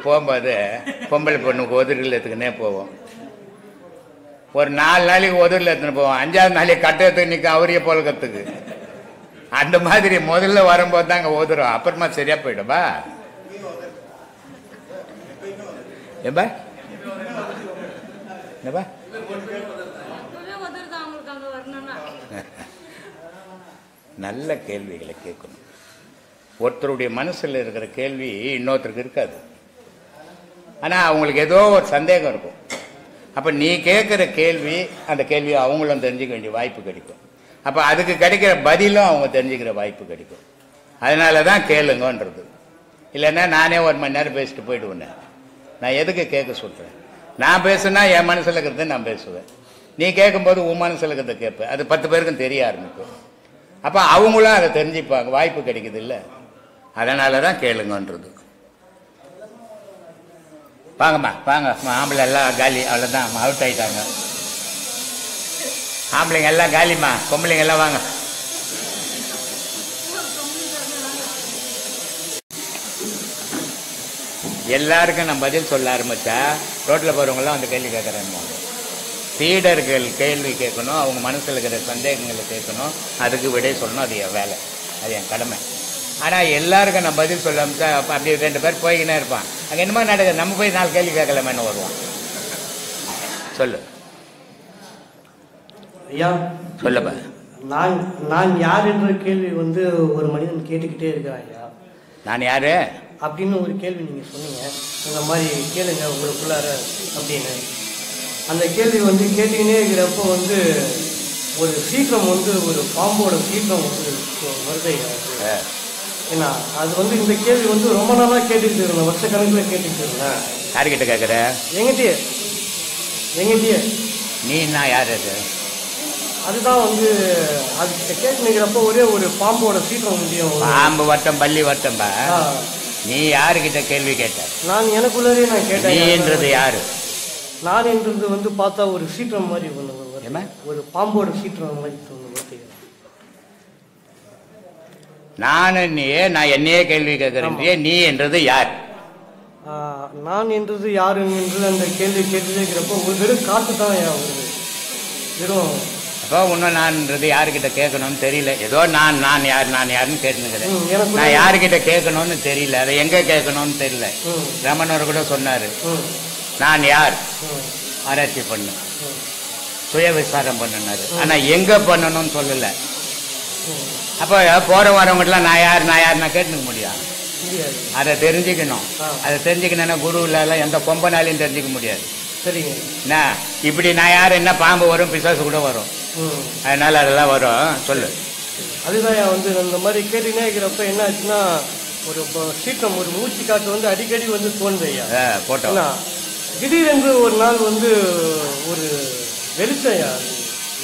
போகும்போது பொம்பளை பொண்ணுக்கு ஒதுரில் எடுத்துக்கினே போவோம். ஒரு 4 நாளைக்கு ஒதுரில் எடுத்துன்னு போவோம். 5ஆவது நாளைக்கு கட்டை எடுத்து நிற்கும் அவரிய பொழுக்கத்துக்கு. அந்த மாதிரி முதல்ல வரும்போது தான் அங்கே ஓதுறோம். அப்புறமா சரியா போயிடும்பா. ஏப்பா என்னப்பா நல்ல கேள்விகளை கேட்கணும். ஒருத்தருடைய மனசில் இருக்கிற கேள்வி இன்னொருத்தருக்கு இருக்காது. ஆனால் அவங்களுக்கு ஏதோ ஒரு சந்தேகம் இருக்கும். அப்போ நீ கேட்குற கேள்வி அந்த கேள்வியை அவங்களும் தெரிஞ்சுக்க வேண்டிய வாய்ப்பு கிடைக்கும். அப்போ அதுக்கு கிடைக்கிற பதிலும் அவங்க தெரிஞ்சுக்கிற வாய்ப்பு கிடைக்கும். அதனால தான் கேளுங்கன்றது. இல்லைன்னா நானே 1 மணி நேரம் பேசிட்டு போயிடுவேன். நான் எதுக்கு கேட்க சொல்கிறேன்? நான் பேசுனா என் மனசில் இருக்கிறத நான் பேசுவேன். நீ கேட்கும்போது உன் மனசில் இருக்கிறத கேட்பேன். அது 10 பேருக்கும் தெரிய ஆரம்பிக்கும். அப்போ அவங்களும் அதை தெரிஞ்சுப்பாங்க. வாய்ப்பு கிடைக்குது இல்லை? அதனால தான் கேளுங்கன்றது. வாங்கம்மா வாங்க. ஆம்பளை எல்லாம் காலி. அவ்வளோதான், அவுட் ஆகிட்டாங்க. ஆம்பளைங்க எல்லாம் காலிம்மா. பொம்பளைங்க எல்லாம் வாங்க. எல்லாருக்கும் நான் பதில் சொல்ல ஆரம்பித்தா ரோட்டில் போகிறவங்களாம் அந்த கேள்வி கேட்குறேன்னு. சீடர்கள் கேள்வி கேட்கணும். அவங்க மனசில் இருக்கிற சந்தேகங்களை கேட்கணும். அதுக்கு விடை சொல்லணும். அது என் வேலை, அது என் கடமை. ஆனால் எல்லாருக்கும் நான் பதில் சொல்ல ஆரம்பித்தா அப்படி 2 பேர் போய்கினே இருப்பான். அங்கே என்னமா நடக்குது? நம்ம போய் 4 கேள்வி கேட்கலாமேன்னு வருவான். சொல்லு. ஐயா சொல்லப்பா. நான் யார் என்ற கேள்வி ஒரு மனிதன் கேட்டுக்கிட்டே இருக்கிறான். ஐயா நான் யாரு அப்படின்னு ஒரு கேள்வி நீங்கள் சொன்னீங்க. இந்த மாதிரி கேளுங்க உங்களுக்குள்ளார அப்படின்னு. அந்த கேள்வி கேட்டுக்கினே இருக்கிறப்போ ஒரு சீக்கிரம் ஒரு பாம்போட சீக்கிரம் வருது. ஏன்னா அது இந்த கேள்வி ரொம்ப நாளாக கேட்டுக்கிட்டு இருந்தேன். வருஷக்கணக்கில் கேட்டுக்கிட்டு இருந்தேன். யாருக்கிட்ட கேட்குற? எங்கிட்டயே. நீ நான் யார்? அது அதுதான் அது கேட்டு நிற்கிறப்போ ஒரே ஒரு பாம்போட சீக்கிரம் முடியும். பாம்பு வட்டம் பள்ளி வட்டம்பா. நீ யாருக்கிட்ட கேள்வி கேட்ட? நான் எனக்குள்ளே நான் கேட்டேன். நீன்றது யாரு? நான் என்றது பார்த்தா ஒரு சீற்றம் மாதிரி ஒரு பாம்போட சீற்றம் மாதிரி. நான் என்னையே கேள்வி கேட்கிறேன். நீ என்றது யார்? நான் என்றது யாரு என்று அந்த கேள்வி கேட்டுட்டே இருக்கிறப்போ ஒரு வெறும் காற்று தான் வருது. வெறும் அப்போ இன்னும் நான்ன்றது யாருக்கிட்ட கேட்கணும்னு தெரியல. ஏதோ நான் யாருன்னு கேட்டுக்கிறேன். நான் யாருக்கிட்ட கேட்கணும்னு தெரியல. அதை எங்க கேட்கணும்னு தெரியல. ரமணர் கூட சொன்னாரு, நான் யார் ஆராய்ச்சி பண்ணு, சுய விசாரம் பண்ணுனாரு. ஆனா எங்க பண்ணணும்னு சொல்லல. அப்போ போற வரவங்கலாம் நான் யார் கேட்டுக்க முடியாது. அதை தெரிஞ்சுக்கணும். அதை தெரிஞ்சுக்கணும்னா குரு இல்லாத எந்த கொம்பனாலையும் தெரிஞ்சுக்க முடியாது. சரிங்க. என்ன இப்படி நான் யார்? என்ன பாம்பு வரும், பிசாசு கூட வரும். அதனால அதெல்லாம் வரும். சொல்லு. அதுதான் இந்த மாதிரி கேட்டுனே இருக்கிறப்ப என்ன ஆச்சுன்னா ஒரு சீற்றம், ஒரு மூச்சு காற்று அடிக்கடி தோணுது. ஐயா போட்டோம். திடீரென்று ஒரு நாள் ஒரு வெளிச்சம்,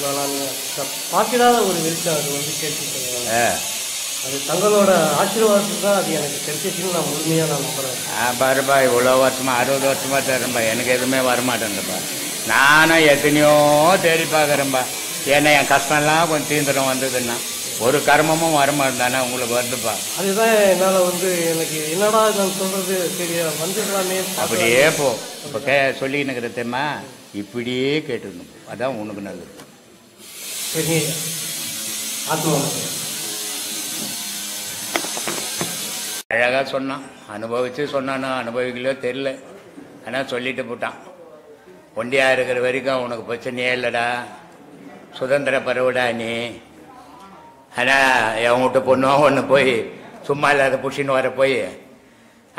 நான் பார்த்திடாத ஒரு வெளிச்சம் அது கேட்டு. அது தங்களோட ஆசீர்வாதத்துக்கு தான் அது எனக்கு தெரிஞ்சிச்சுன்னு நான் முழுமையாக நான் நம்புறேன். பாருப்பா, இவ்வளோ வருஷமா 60 வருஷமா தரேன்பா, எனக்கு எதுவுமே வரமாட்டேன்ப்பா. நானும் எத்தனையோ தேடி பார்க்குறேன்பா. ஏன்னா என் கஷ்டம்லாம் கொஞ்சம் தீந்திரம் வந்ததுன்னா ஒரு கர்மமும் வரமாட்டானே உங்களுக்கு வருதுப்பா. அதுதான் என்னால் எனக்கு என்னடா நான் சொல்றது தெரிய வந்துடலாமே. அப்படியே போ. இப்போ சொல்லிக்கின்னு இருக்கிறதேம்மா, இப்படியே கேட்டுக்கணும். அதான் உனக்கு நல்லது. சரி. ஆத்மா அழகாக சொன்னான். அனுபவித்து சொன்னானோ அனுபவிக்கலையோ தெரில. ஆனால் சொல்லிட்டு போட்டான். ஒண்டியாக இருக்கிற வரைக்கும் உனக்கு பிரச்சனையே இல்லைடா, சுதந்திர பரவுடா நீ. ஆனால் என் வீட்டு பொண்ணும் ஒன்று போய் சும்மா இல்லாத பிடிச்சின்னு வர போய்,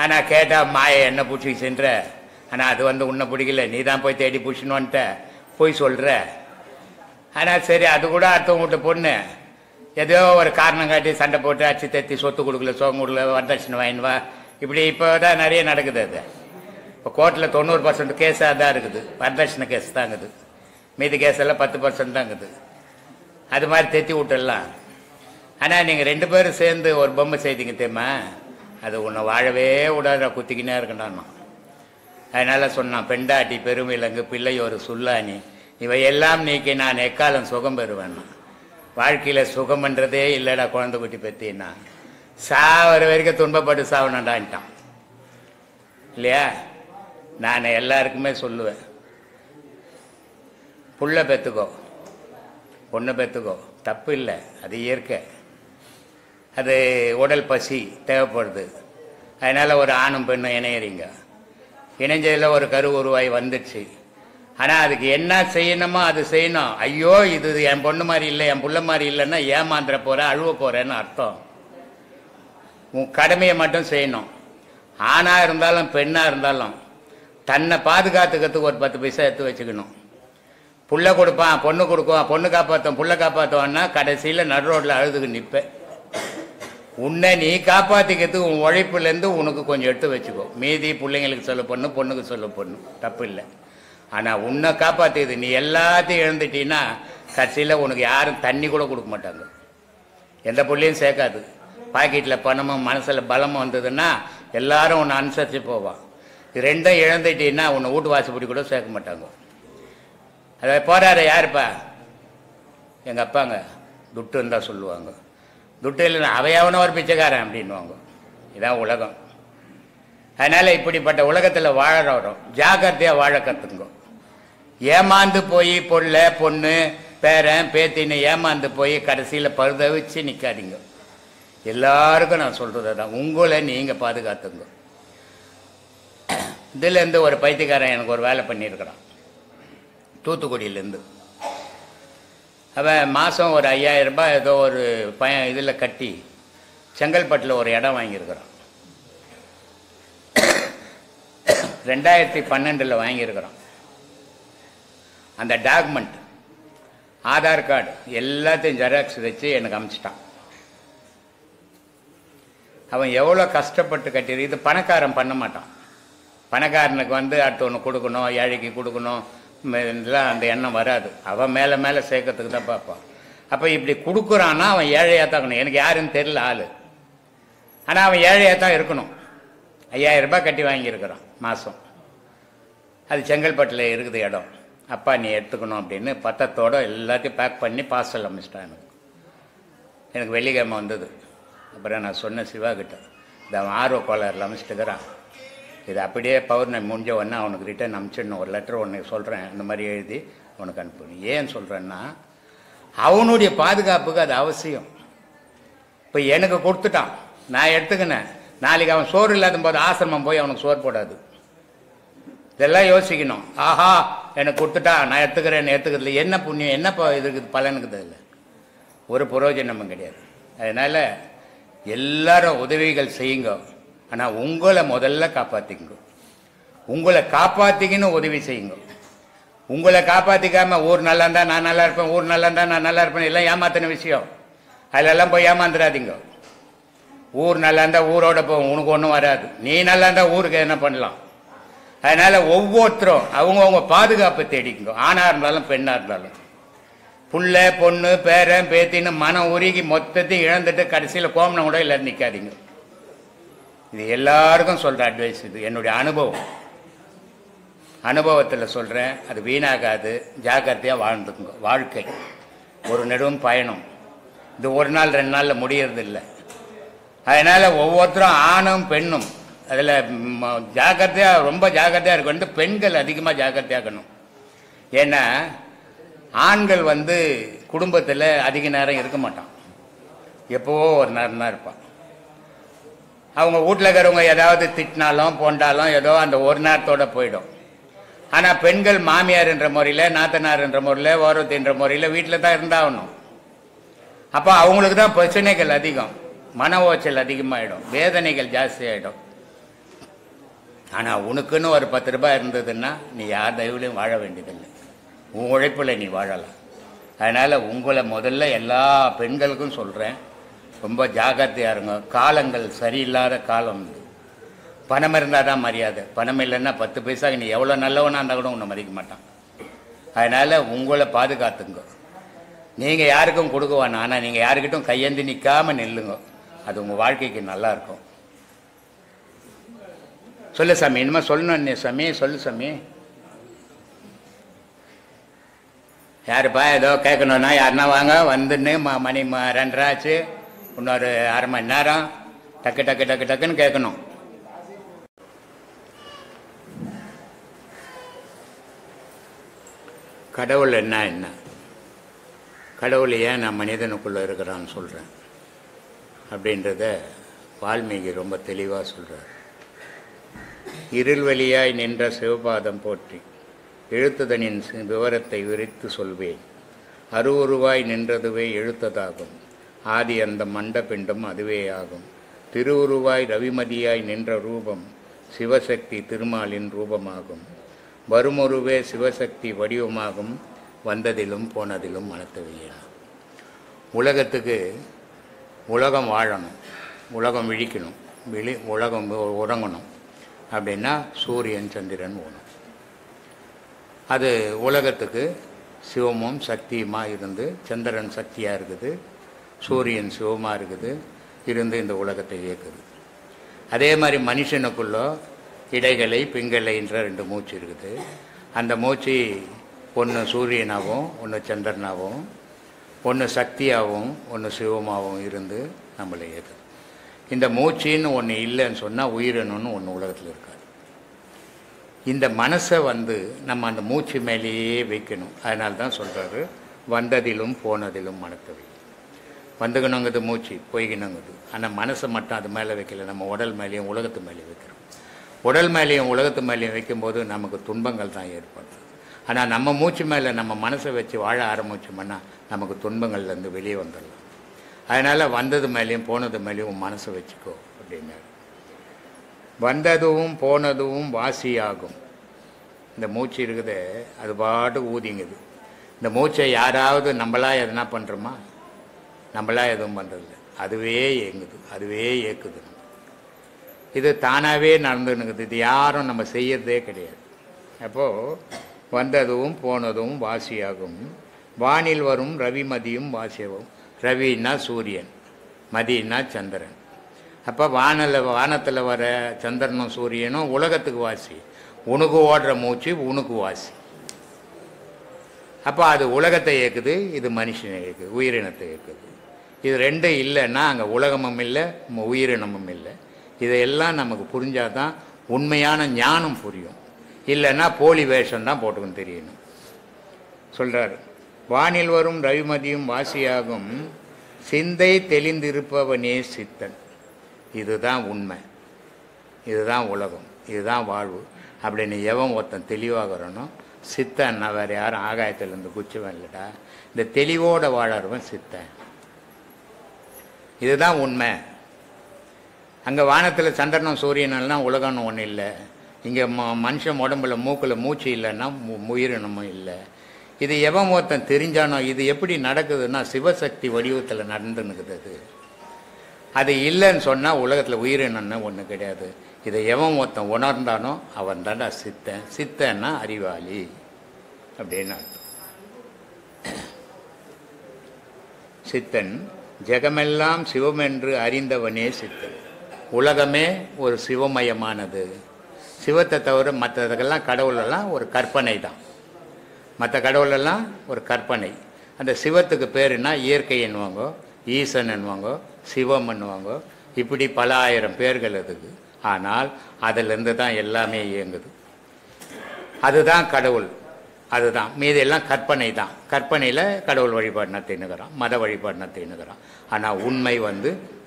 ஆனால் கேட்டால் மாயை என்ன பிடிச்சிக்கிச்சுன்ற. ஆனால் அது உன்னை பிடிக்கல, நீ தான் போய் தேடி பிடிச்சின்னு வந்துட்ட, போய் சொல்கிற. ஆனால் சரி, அது கூட அடுத்தவங்க வீட்டு பொண்ணு ஏதோ ஒரு காரணம் காட்டி சண்டை போட்டு அச்சு தத்தி சொத்து கொடுக்கல, சோகம் கொடுக்கல, வரதட்சணை வாங்கினுவா. இப்படி இப்போ தான் நிறைய நடக்குது. அது இப்போ கோர்ட்டில் 90% கேஸாக தான் இருக்குது. வரதட்சணை கேஸ் தாங்குது. மீதி கேஸ் எல்லாம் 10% தாங்குது. அது மாதிரி தெத்தி விட்டுடலாம். ஆனால் நீங்கள் 2 பேரும் சேர்ந்து ஒரு பொம்மை செய்தீங்க தெரியுமா, அது உன்னை வாழவே விடாத குத்திக்கினே இருக்கண்டான். அதனால சொன்னான், பெண்டாட்டி பெருமிலங்கு பிள்ளை ஒரு சுல்லானி இவை எல்லாம் நீக்கி நான் எக்காலம் சுகம் பெறுவேன். வாழ்க்கையில் சுகம்ன்றதே இல்லைடா குழந்தை குட்டி பற்றினா, சாவர வரைக்கும் துன்பப்பட்டு சாவணண்டான்ட்டான். இல்லையா? நான் எல்லாருக்குமே சொல்லுவேன், புள்ள பெற்றுக்கோ, பொண்ணு பெற்றுக்கோ, தப்பு இல்லை, அது இயற்கை. அது உடல் பசி தேவைப்படுது. அதனால் ஒரு ஆணும் பெண்ணும் இணையறீங்க. இணைஞ்சதில் ஒரு கரு உருவாய் வந்துடுச்சு. ஆனால் அதுக்கு என்ன செய்யணுமோ அது செய்யணும். ஐயோ இது என் பொண்ணு மாதிரி இல்லை, என் புள்ள மாதிரி இல்லைன்னா ஏமாந்துட போகிற, அழுவ போகிறேன்னு அர்த்தம். உன் கடமையை மட்டும் செய்யணும். ஆணாக இருந்தாலும் பெண்ணாக இருந்தாலும் தன்னை பாதுகாத்துக்கிறதுக்கு ஒரு 10 பைசா எடுத்து வச்சுக்கணும். புள்ள கொடுப்பான், பொண்ணு கொடுக்குவான், பொண்ணு காப்பாற்றும், புள்ள காப்பாற்றுவான்னா கடைசியில் நடு ரோட்டில் அழுதுக்கு நிற்பேன். உன்னை நீ காப்பாற்றிக்கிறதுக்கு உன் உழைப்புலேருந்து உனக்கு கொஞ்சம் எடுத்து வச்சுக்கோ. மீதி பிள்ளைங்களுக்கு சொல்ல பொண்ணு, பொண்ணுக்கு சொல்ல பொண்ணு, தப்பு இல்லை. ஆனால் உன்னை காப்பாற்றிது நீ எல்லாத்தையும் இழந்துட்டீன்னா கடைசியில் உனக்கு யாரும் தண்ணி கூட கொடுக்க மாட்டாங்க, எந்த பிள்ளையும் சேர்க்காது. பாக்கெட்டில் பணமும் மனசில் பலமும் வந்ததுன்னா எல்லாரும் உன்னை அனுசரித்து போவான். இது ரெண்டும் இழந்துட்டீன்னா உன்னை வீட்டு வாசப்படி கூட சேர்க்க மாட்டாங்க. அதை போறாரு யாருப்பா? எங்கள் அப்பாங்க. துட்டு இருந்தால் சொல்லுவாங்க, துட்டு இல்லைன்னா அவையாவன ஒரு பிச்சைக்காரன் அப்படின்வாங்க. இதான் உலகம். அதனால் இப்படிப்பட்ட உலகத்தில் வாழறோம், ஜாக்கிரதையாக வாழ கற்றுங்க. ஏமாந்து போய் பொருளை பொண்ணு பேரன் பேத்தின்னு ஏமாந்து போய் கடைசியில் பழுதவிச்சு நிற்காதீங்க. எல்லாருக்கும் நான் சொல்கிறது தான், உங்களை நீங்கள் பாதுகாத்துங்க. இதுலேருந்து ஒரு பைத்தியக்காரன் எனக்கு ஒரு வேலை பண்ணியிருக்கிறான், தூத்துக்குடியிலேருந்து. அவன் மாதம் ஒரு 5000 ரூபாய் ஏதோ ஒரு இதில் கட்டி செங்கல்பட்டில் ஒரு இடம் வாங்கியிருக்கிறான். 2012 வாங்கியிருக்கிறான். அந்த டாக்குமெண்ட், ஆதார் கார்டு எல்லாத்தையும் ஜெராக்ஸ் வச்சு எனக்கு அனுப்பிச்சிட்டான். அவன் எவ்வளோ கஷ்டப்பட்டு கட்டியிருக்கு. இது பணக்காரன் பண்ண மாட்டான். பணக்காரனுக்கு அடுத்தவனு கொடுக்கணும், ஏழைக்கு கொடுக்கணும், இதெல்லாம் அந்த எண்ணம் வராது. அவன் மேலே மேலே சேர்க்கறதுக்கு தான் பார்ப்பான். அப்போ இப்படி கொடுக்குறான்னா அவன் ஏழையாக தான் இருக்கணும். எனக்கு யாருன்னு தெரியல ஆள், ஆனால் அவன் ஏழையாக தான் இருக்கணும். 5000 ரூபாய் கட்டி வாங்கியிருக்கிறான் மாதம். அது செங்கல்பட்டில் இருக்குது இடம். அப்பா நீ எடுத்துக்கணும் அப்படின்னு பத்தத்தோடு எல்லாத்தையும் பேக் பண்ணி பார்சல் அமைச்சிட்டான். எனக்கு வெள்ளிக்கிழமை வந்தது. அப்புறம் நான் சொன்னேன் சிவா கிட்ட, இது அவன் ஆர்வ கோளாறில் அமைச்சிட்டுக்கிறான், இது அப்படியே பௌர்ணமி முடிஞ்ச உடனே அவனுக்கு ரிட்டர்ன் அனுப்பிச்சிடணும், ஒரு லெட்டர் ஒன்று சொல்கிறேன், இந்த மாதிரி எழுதி அவனுக்கு அனுப்பணும். ஏன்னு சொல்கிறேன்னா அவனுடைய பாதுகாப்புக்கு அது அவசியம். இப்போ எனக்கு கொடுத்துட்டான், நான் எடுத்துக்கினேன். நாளைக்கு அவன் சோறு இல்லாத போது ஆசிரமம் போய் அவனுக்கு சோறு போடாது. இதெல்லாம் யோசிக்கணும். ஆஹா எனக்கு கொடுத்துட்டா நான் எடுத்துக்கிறேன்னு எடுத்துக்கிறதுல என்ன புண்ணியம், என்ன இதுக்கு பலனுக்குது? இல்லை, ஒரு பிரயோஜனமும் கிடையாது. அதனால் எல்லாரும் உதவிகள் செய்யுங்க, ஆனால் உங்களை முதல்ல காப்பாற்றிங்க. உங்களை காப்பாற்றிக்கின்னு உதவி செய்யுங்க. உங்களை காப்பாற்றிக்காமல் ஊர் நல்லா இருந்தால் நான் நல்லா இருப்பேன், ஊர் நல்லா இருந்தால் நான் நல்லா இருப்பேன், எல்லாம் ஏமாத்தின விஷயம். அதிலெல்லாம் போய் ஏமாந்துடாதீங்க. ஊர் நல்லா இருந்தால் ஊரோட போகும், உனக்கு ஒன்றும் வராது. நீ நல்லா இருந்தால் ஊருக்கு என்ன பண்ணலாம்? அதனால் ஒவ்வொருத்தரும் அவங்கவுங்க பாதுகாப்பை தேடிக்குங்க. ஆணாக இருந்தாலும் பெண்ணாக இருந்தாலும். புள்ள பொண்ணு பேரன் பேத்தின்னு மனம் உருகி மொத்தத்தையும் இழந்துட்டு கடைசியில் கோமனம் கூட இல்லை நிற்காதீங்க. இது எல்லாருக்கும் சொல்கிற அட்வைஸ். இது என்னுடைய அனுபவத்தில் சொல்கிறேன். அது வீணாகாது. ஜாக்கிரதையாக வாழ்ந்துக்குங்க. வாழ்க்கை ஒரு நெடும் பயணம். இது ஒரு நாள் 2 நாளில் முடியறதில்லை. அதனால் ஒவ்வொருத்தரும் ஆணும் பெண்ணும் அதில் ஜாக்கிரதையாக, ரொம்ப ஜாக்கிரதையாக இருக்கணும். பெண்கள் அதிகமாக ஜாக்கிரதையாக இருக்கணும். ஏன்னா ஆண்கள் குடும்பத்தில் அதிக நேரம் இருக்க மாட்டான், எப்போவோ ஒரு நேரம் தான் இருப்பான். அவங்க வீட்டில் இருக்கிறவங்க ஏதாவது திட்டினாலும் போண்டாலும் ஏதோ அந்த ஒரு நேரத்தோடு போயிடும். ஆனால் பெண்கள் மாமியார் என்ற முறையில், நாத்தனார் என்ற முறையில், ஓரத்து என்ற முறையில் வீட்டில் தான் இருந்தாகணும். அப்போ அவங்களுக்கு தான் பிரச்சனைகள் அதிகம், மன ஓச்சல் அதிகமாகிடும், வேதனைகள் ஜாஸ்தி ஆகிடும். ஆனால் உனக்குன்னு ஒரு 10 ரூபாய் இருந்ததுன்னா நீ யார் தயவுலையும் வாழ வேண்டியதில்லை, உன் உழைப்பில் நீ வாழலாம். அதனால் உங்களை முதல்ல எல்லா பெண்களுக்கும் சொல்கிறேன், ரொம்ப ஜாக்கிரதையாக இருங்க. காலங்கள் சரியில்லாத காலம். பணம் இருந்தால் தான் மரியாதை. பணம் இல்லைன்னா 10 பைசாக்கு நீ எவ்வளோ நல்லவனாக இருந்தால் கூட உன்னை மதிக்க மாட்டான். அதனால் உங்களை பாதுகாத்துங்க. நீங்கள் யாருக்கும் கொடுக்க வேணாம், ஆனால் நீங்கள் யாருக்கிட்டும் கையேந்தி நிற்காமல் நில்லுங்க. அது உங்கள் வாழ்க்கைக்கு நல்லா இருக்கும். சொல்லு சாமி, இனிமேல் சொல்லணும் சாமி, சொல்லு சாமி. யாருப்பா ஏதோ கேட்கணுன்னா யாருன்னா வாங்க. வந்துன்னு மணி 2:30 ஆச்சு, இன்னொரு 1/2 மணி நேரம் டக்கு டக்கு டக்கு டக்குன்னு கேட்கணும். கடவுள் என்ன கடவுள் ஏன் நான் மனிதனுக்குள்ளே இருக்கிறான்னு சொல்கிறேன் அப்படின்றத வால்மீகி ரொம்ப தெளிவாக சொல்கிறார். இருள்வெளியாய் நின்ற சிவபாதம் போற்றி எழுத்துதனின் விவரத்தை விரித்து சொல்வேன். அருவுருவாய் நின்றதுவே எழுத்ததாகும். ஆதி அந்த மண்ட பிண்டம் அதுவே ஆகும். திருவுருவாய் ரவிமதியாய் நின்ற ரூபம் சிவசக்தி திருமாலின் ரூபமாகும். வருமொருவே சிவசக்தி வடிவமாகும். வந்ததிலும் போனதிலும் மனத்தவையேன். உலகத்துக்கு உலகம் வாழணும், உலகம் விழிக்கணும், உலகம் உறங்கணும் அப்படின்னா சூரியன் சந்திரன் ஓணும். அது உலகத்துக்கு சிவமும் சக்தியுமாக இருந்து, சந்திரன் சக்தியாக இருக்குது, சூரியன் சிவமாக இருக்குது, இருந்து இந்த உலகத்தை இயக்குது. அதே மாதிரி மனுஷனுக்குள்ள இடைகளை பிங்களைன்ற 2 மூச்சு இருக்குது. அந்த மூச்சு ஒன்று சூரியனாகவும் ஒன்று சந்திரனாகவும் ஒன்று சக்தியாகவும் ஒன்று சிவமாகவும் இருந்து நம்மளை இயக்குது. இந்த மூச்சின்னு ஒன்று இல்லைன்னு சொன்னால் உயிரினம்னு ஒன்று உலகத்தில் இருக்காது. இந்த மனசை நம்ம அந்த மூச்சு மேலேயே வைக்கணும். அதனால தான் சொல்கிறாரு, வந்ததிலும் போனதிலும் மனத்தவை. வந்துக்கணுங்கிறது மூச்சு, போய்கணுங்குது. ஆனால் மனசை மட்டும் அது மேலே வைக்கல, நம்ம உடல் மேலேயும் உலகத்து மேலேயும் வைக்கிறோம். உடல் மேலேயும் உலகத்து மேலேயும் வைக்கும்போது நமக்கு துன்பங்கள் தான் ஏற்படுது. ஆனால் நம்ம மூச்சு மேலே நம்ம மனசை வச்சு வாழ ஆரம்பிச்சோம்னா நமக்கு துன்பங்கள்லேருந்து வெளியே வந்துடலாம். அதனால் வந்தது மேலேயும் போனது மேலேயும் மனசை வச்சுக்கோ அப்படின்னாரு. வந்ததும் போனதும் வாசியாகும். இந்த மூச்சு இருக்குது, அது பாட்டு ஊதிங்குது. இந்த மூச்சை யாராவது நம்மளா எதனா பண்ணுறோமா? நம்மளா எதுவும் பண்ணுறதில்ல. அதுவே இயங்குது, அதுவே இயக்குது. இது தானாகவே நடந்துன்னுக்குது. இது யாரும் நம்ம செய்யறதே கிடையாது. அப்போது வந்ததும் போனதும் வாசியாகும். வானில் வரும் ரவி மதியும் வாசியாகும். ரவின்னா சூரியன், மதினா சந்திரன். அப்போ வானத்தில் வர சந்திரனும் சூரியனும் உலகத்துக்கு வாசி. உனக்கு ஓடுற மூச்சு உனக்கு வாசி. அப்போ அது உலகத்தை இயக்குது, இது மனுஷனை இயக்குது, உயிரினத்தை இயக்குது. இது 2 இல்லைன்னா அங்கே உலகமும் இல்லை, உயிரினமும் இல்லை. இதையெல்லாம் நமக்கு புரிஞ்சாதான் உண்மையான ஞானம் புரியும். இல்லைன்னா போலி வேஷம்தான் போட்டுக்கணும் தெரியணும். சொல்கிறார், வானில் வரும் ரவிமதியும் வாசியாகும். சிந்தை தெளிந்திருப்பவனே சித்தன். இதுதான் உண்மை, இதுதான் உலகம், இதுதான் வாழ்வு அப்படின்னு எவன் ஒருத்தன் தெளிவாகிறனோ, சித்தன்னா வேறு யாரும் ஆகாயத்திலேருந்து குச்சவன் இல்லைடா, இந்த தெளிவோடு வாழறவன் சித்தன். இதுதான் உண்மை. அங்கே வானத்தில் சந்திரனும் சூரியனெல்லாம் உலகம்னு ஒன்றும் இல்லை. இங்கே மனுஷன் உடம்புல மூக்கில் மூச்சு இல்லைன்னா உயிரினமும் இல்லை. இது எவன் ஒருத்தன் தெரிஞ்சானோ, இது எப்படி நடக்குதுன்னா சிவசக்தி வடிவத்தில் நடந்துன்னுக்குது. அது இல்லைன்னு சொன்னால் உலகத்தில் உயிரினம்னு ஒன்று கிடையாது. இதை எவன் ஒருத்தன் உணர்ந்தானோ அவன் தாண்டா சித்தன். சித்தன்னா அறிவாளி அப்படின்னு அர்த்தம். சித்தன் ஜெகமெல்லாம் சிவமென்று அறிந்தவனே சித்தன். உலகமே ஒரு சிவமயமானது. சிவத்தை தவிர மற்றதுக்கெல்லாம் கடவுளெல்லாம் ஒரு கற்பனை தான். மற்ற கடவுளெல்லாம் ஒரு கற்பனை. அந்த சிவத்துக்கு பேருன்னா இயற்கை என்னவாங்க, ஈசன் என்னவாங்க, சிவம் என்னவாங்க, இப்படி பல ஆயிரம் பேர்கள் அதுக்கு. ஆனால் அதிலிருந்து தான் எல்லாமே இயங்குது. அதுதான் கடவுள், அதுதான். மீது எல்லாம் கற்பனை தான். கற்பனையில் கடவுள் வழிபாடுனா தின்னுக்கிறான், மத வழிபாடுனா தின்னுக்கிறான். ஆனால் உண்மை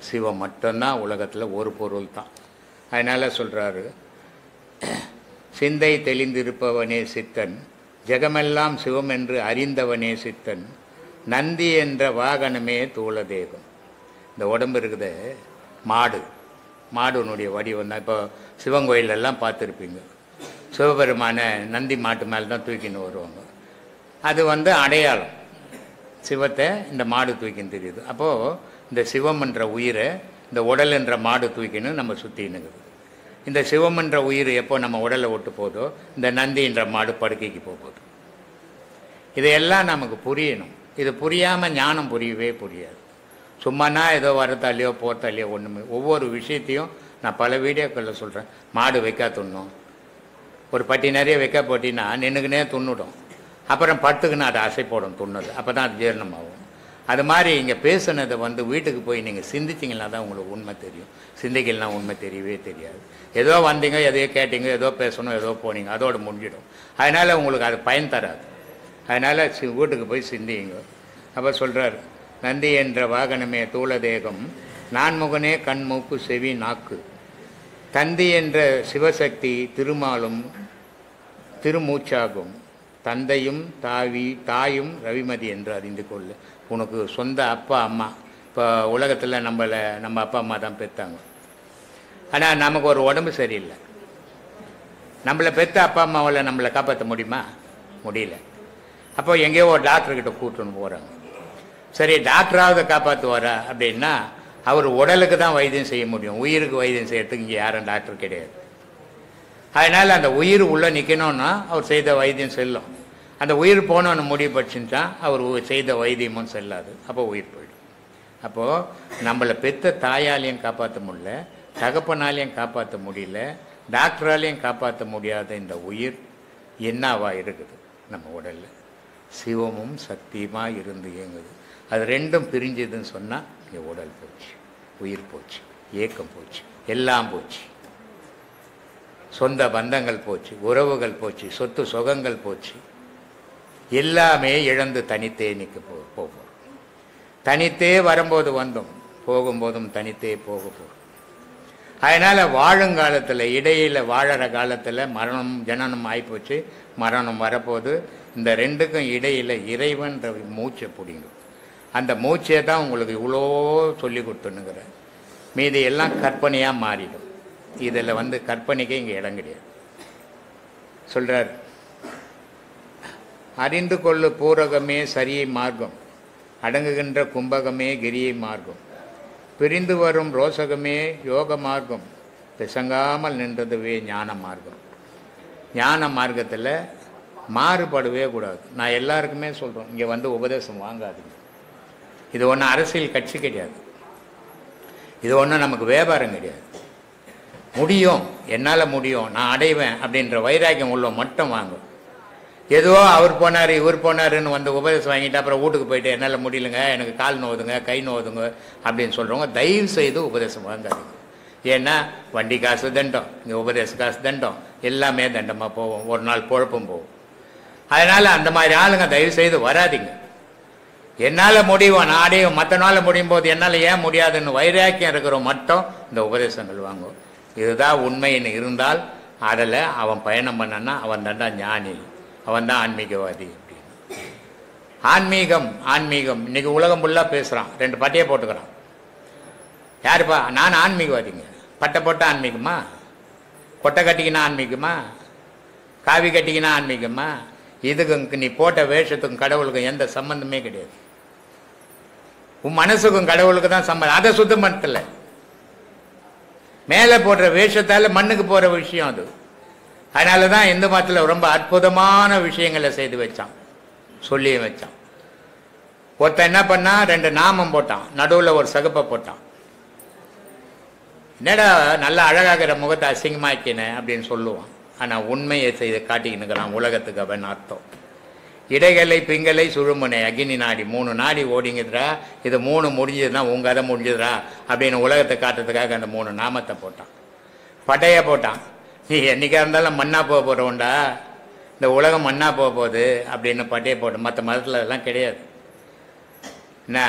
சிவம் மட்டும்தான். உலகத்தில் ஒரு பொருள் தான். அதனால் சொல்கிறாரு, சிந்தை தெளிந்திருப்பவனே சித்தன், ஜெகமெல்லாம் சிவம் என்று அறிந்தவனே சித்தன், நந்தி என்ற வாகனமே தூளதேகம். இந்த உடம்பு இருக்குது மாடு, மாடுனுடைய வடிவம் தான். இப்போ சிவன் கோயிலெல்லாம் பார்த்துருப்பீங்க, சிவபெருமான நந்தி மாட்டு மேலே தான் தூக்கின்னு வருவாங்க. அது அடையாளம். சிவத்தை இந்த மாடு தூக்கின்னு தெரியுது. அப்போது இந்த சிவம் என்ற உயிரை இந்த உடல் என்ற மாடு தூக்கின்னு நம்ம சுற்றினுக்குது. இந்த சிவம் என்ற உயிர் எப்போ நம்ம உடலை விட்டு போதோ இந்த நந்தி என்ற மாடு படுக்கைக்கு போகுது. இதையெல்லாம் நமக்கு புரியணும். இது புரியாமல் ஞானம் புரியவே புரியாது. சும்மானா ஏதோ வரத்தாலேயோ போத்தாலேயோ ஒன்றுமே. ஒவ்வொரு விஷயத்தையும் நான் பல வீடியோக்களில் சொல்கிறேன். மாடு வைக்கா துண்ணும், ஒரு பட்டி நிறைய வைக்க போட்டின்னா நின்றுக்குனே துண்ணுடும். அப்புறம் படுத்துக்குன்னு அதை அசை போடும் துண்ணுது. அப்போ தான் அது ஜீரணமாகும். அது மாதிரி இங்கே பேசுனதை வீட்டுக்கு போய் நீங்கள் சிந்திச்சிங்கன்னா தான் உங்களுக்கு உண்மை தெரியும். சிந்திக்கலாம் உண்மை தெரியவே தெரியாது. ஏதோ வந்தீங்க, எதையோ கேட்டீங்க, ஏதோ பேசணும், ஏதோ போனீங்க, அதோடு முடிஞ்சிடும். அதனால் உங்களுக்கு அது பயன் தராது. அதனால் வீட்டுக்கு போய் சிந்திங்க. அப்போ சொல்கிறார், நந்தி என்ற வாகனமே தூளதேகம், நான்முகனே கண் மூக்கு செவி நாக்கு, தந்தி என்ற சிவசக்தி திருமாலும் திருமூச்சாகும், தந்தையும் தாயும் ரவிமதி என்று அறிந்து கொள்ளு. உனக்கு சொந்த அப்பா அம்மா, இப்போ உலகத்தில் நம்ம அப்பா அம்மா தான் பெற்றாங்க. ஆனால் நமக்கு ஒரு உடம்பு சரியில்லை. நம்மளை பெற்ற அப்பா அம்மாவில் நம்மளை காப்பாற்ற முடியுமா? முடியல. அப்போ எங்கேயோ ஒரு டாக்டர்கிட்ட கூட்டுன்னு போகிறாங்க. சரி, டாக்டராவது காப்பாற்றுவாரா அப்படின்னா, அவர் உடலுக்கு தான் வைத்தியம் செய்ய முடியும், உயிருக்கு வைத்தியம் செய்யறதுக்கு இங்கே யாரும் டாக்டர் கிடையாது. அதனால் அந்த உயிர் உள்ளே நிற்கணும்னா அவர் செய்த வைத்தியம் செல்லும். அந்த உயிர் போனோன்னு முடிவு பட்சின்னா அவர் செய்த வைத்தியமும் செல்லாது. அப்போ உயிர் போயிடும். அப்போது நம்மளை பெற்ற தாயாலையும் காப்பாற்ற முடியல, தகப்பனாலையும் காப்பாற்ற முடியல, டாக்டராலையும் காப்பாற்ற முடியாத இந்த உயிர் என்னவா இருக்குது? நம்ம உடலில் சிவமும் சக்தியுமாக இருந்து இயங்குது. அது ரெண்டும் பிரிஞ்சுதுன்னு சொன்னால் இங்கே உடல் போச்சு, உயிர் போச்சு, ஏக்கம் போச்சு, எல்லாம் போச்சு. சொந்த பந்தங்கள் போச்சு, உறவுகள் போச்சு, சொத்து சுகங்கள் போச்சு, எல்லாமே இழந்து தனித்தே நிற்க போகும். தனித்தே வரும்போது வந்தோம், போகும்போதும் தனித்தே போக போகும். அதனால் வாழுங்காலத்தில் இடையில் வாழற காலத்தில் மரணம் ஜனனம் ஆகிப்போச்சு, மரணம் வரப்போது. இந்த ரெண்டுக்கும் இடையில் இறைவன்ற மூச்சை பிடிங்கும். அந்த மூச்சை தான் உங்களுக்கு இவ்வளோ சொல்லி கொடுத்துனுங்கிறேன். மீதி எல்லாம் கற்பனையாக மாறிடும். இதில் கற்பனைக்கே இங்கே இடம் கிடையாது. சொல்கிறார், அறிந்து கொள்ளு பூரகமே சரியை மார்க்கம், அடங்குகின்ற கும்பகமே கிரியை மார்க்கம், பிரிந்து வரும் ரோசகமே யோக மார்க்கம், பிசங்காமல் நின்றதுவே ஞான மார்க்கம். ஞான மார்க்கத்தில் மாறுபடவே கூடாது. நான் எல்லாருக்குமே சொல்கிறோம், இங்கே உபதேசம் வாங்காதீங்க. இது ஒன்றும் அரசியல் கட்சி கிடையாது, இது ஒன்றும் நமக்கு வியாபாரம் கிடையாது. முடியும், என்னால் முடியும், நான் அடைவேன் அப்படின்ற வைராக்கியம் உள்ள மட்டும் வாங்கும். ஏதோ அவர் போனார் இவர் போனாருன்னு உபதேசம் வாங்கிட்டு அப்புறம் வீட்டுக்கு போயிட்டு என்னால் முடியலங்க, எனக்கு கால் நோவுதுங்க, கை நோவுதுங்க அப்படின்னு சொல்கிறவங்க தயவு செய்து உபதேசம் வாங்காதீங்க. ஏன்னா வண்டி காசு தண்டம், இங்கே உபதேச காசு தண்டம், எல்லாமே தண்டமாக போவோம், ஒரு நாள் பொழப்பும் போகும். அதனால் அந்த மாதிரி ஆளுங்க தயவு செய்து வராதிங்க. என்னால் முடியும், நான் அடையும், மற்ற நாள் முடியும் போது என்னால் ஏன் முடியாதுன்னு வைராக்கியம் இருக்கிறவங்க மட்டும் இந்த உபதேசங்கள் வாங்கும். இதுதான் உண்மைன்னு இருந்தால் அதில் அவன் பயணம் பண்ணனா அவன் தாண்டா ஞானி, அவன் தான் ஆன்மீகவாதி அப்படின்னு. ஆன்மீகம் இன்னைக்கு உலகம் ஃபுல்லாக பேசுகிறான், 2 பட்டையை போட்டுக்கிறான். யாருப்பா? நான் ஆன்மீகவாதிங்க. பட்டை போட்ட ஆன்மீகமா? கொட்டை கட்டிக்கினா ஆன்மீகமா? காவி கட்டிக்கினா ஆன்மீகமா? இதுக்கு நீ போட்ட வேஷத்துக்கும் கடவுளுக்கும் எந்த சம்பந்தமே கிடையாது. உன் மனசுக்கும் கடவுளுக்கு தான் சம்பந்தம். அதை சுத்தம் பண்ணல. மேலே போடுற வேஷத்தால் மண்ணுக்கு போகிற விஷயம் அது. அதனால தான் இந்து மதத்தில் ரொம்ப அற்புதமான விஷயங்களை செய்து வச்சான், சொல்லி வச்சான். ஒருத்தன் என்ன பண்ணா, 2 நாமம் போட்டான், நடுவில் ஒரு சகப்பை போட்டான். என்னடா நல்லா அழகாகிற முகத்தை அசிங்கமாக்கினேன் அப்படின்னு சொல்லுவான். ஆனால் உண்மையை செய்து காட்டிக்கினுக்கிறான் உலகத்துக்கு அவன் அர்த்தம். இடைகளை பிங்கலை சுழுமுனை அக்னி நாடி, 3 நாடி ஓடிங்குதுரா, இது 3 முடிஞ்சதுன்னா உங்க கதை முடிஞ்சதுரா அப்படின்னு உலகத்தை காட்டுறதுக்காக அந்த 3 நாமத்தை போட்டான். பட்டையை போட்டான், நீ என்னைக்கா இருந்தாலும் மண்ணா போக போகிறோண்டா, இந்த உலகம் மண்ணா போக போகுது அப்படின்னு பட்டையை போட்டோம். மற்ற மதத்தில் அதெல்லாம் கிடையாது. என்ன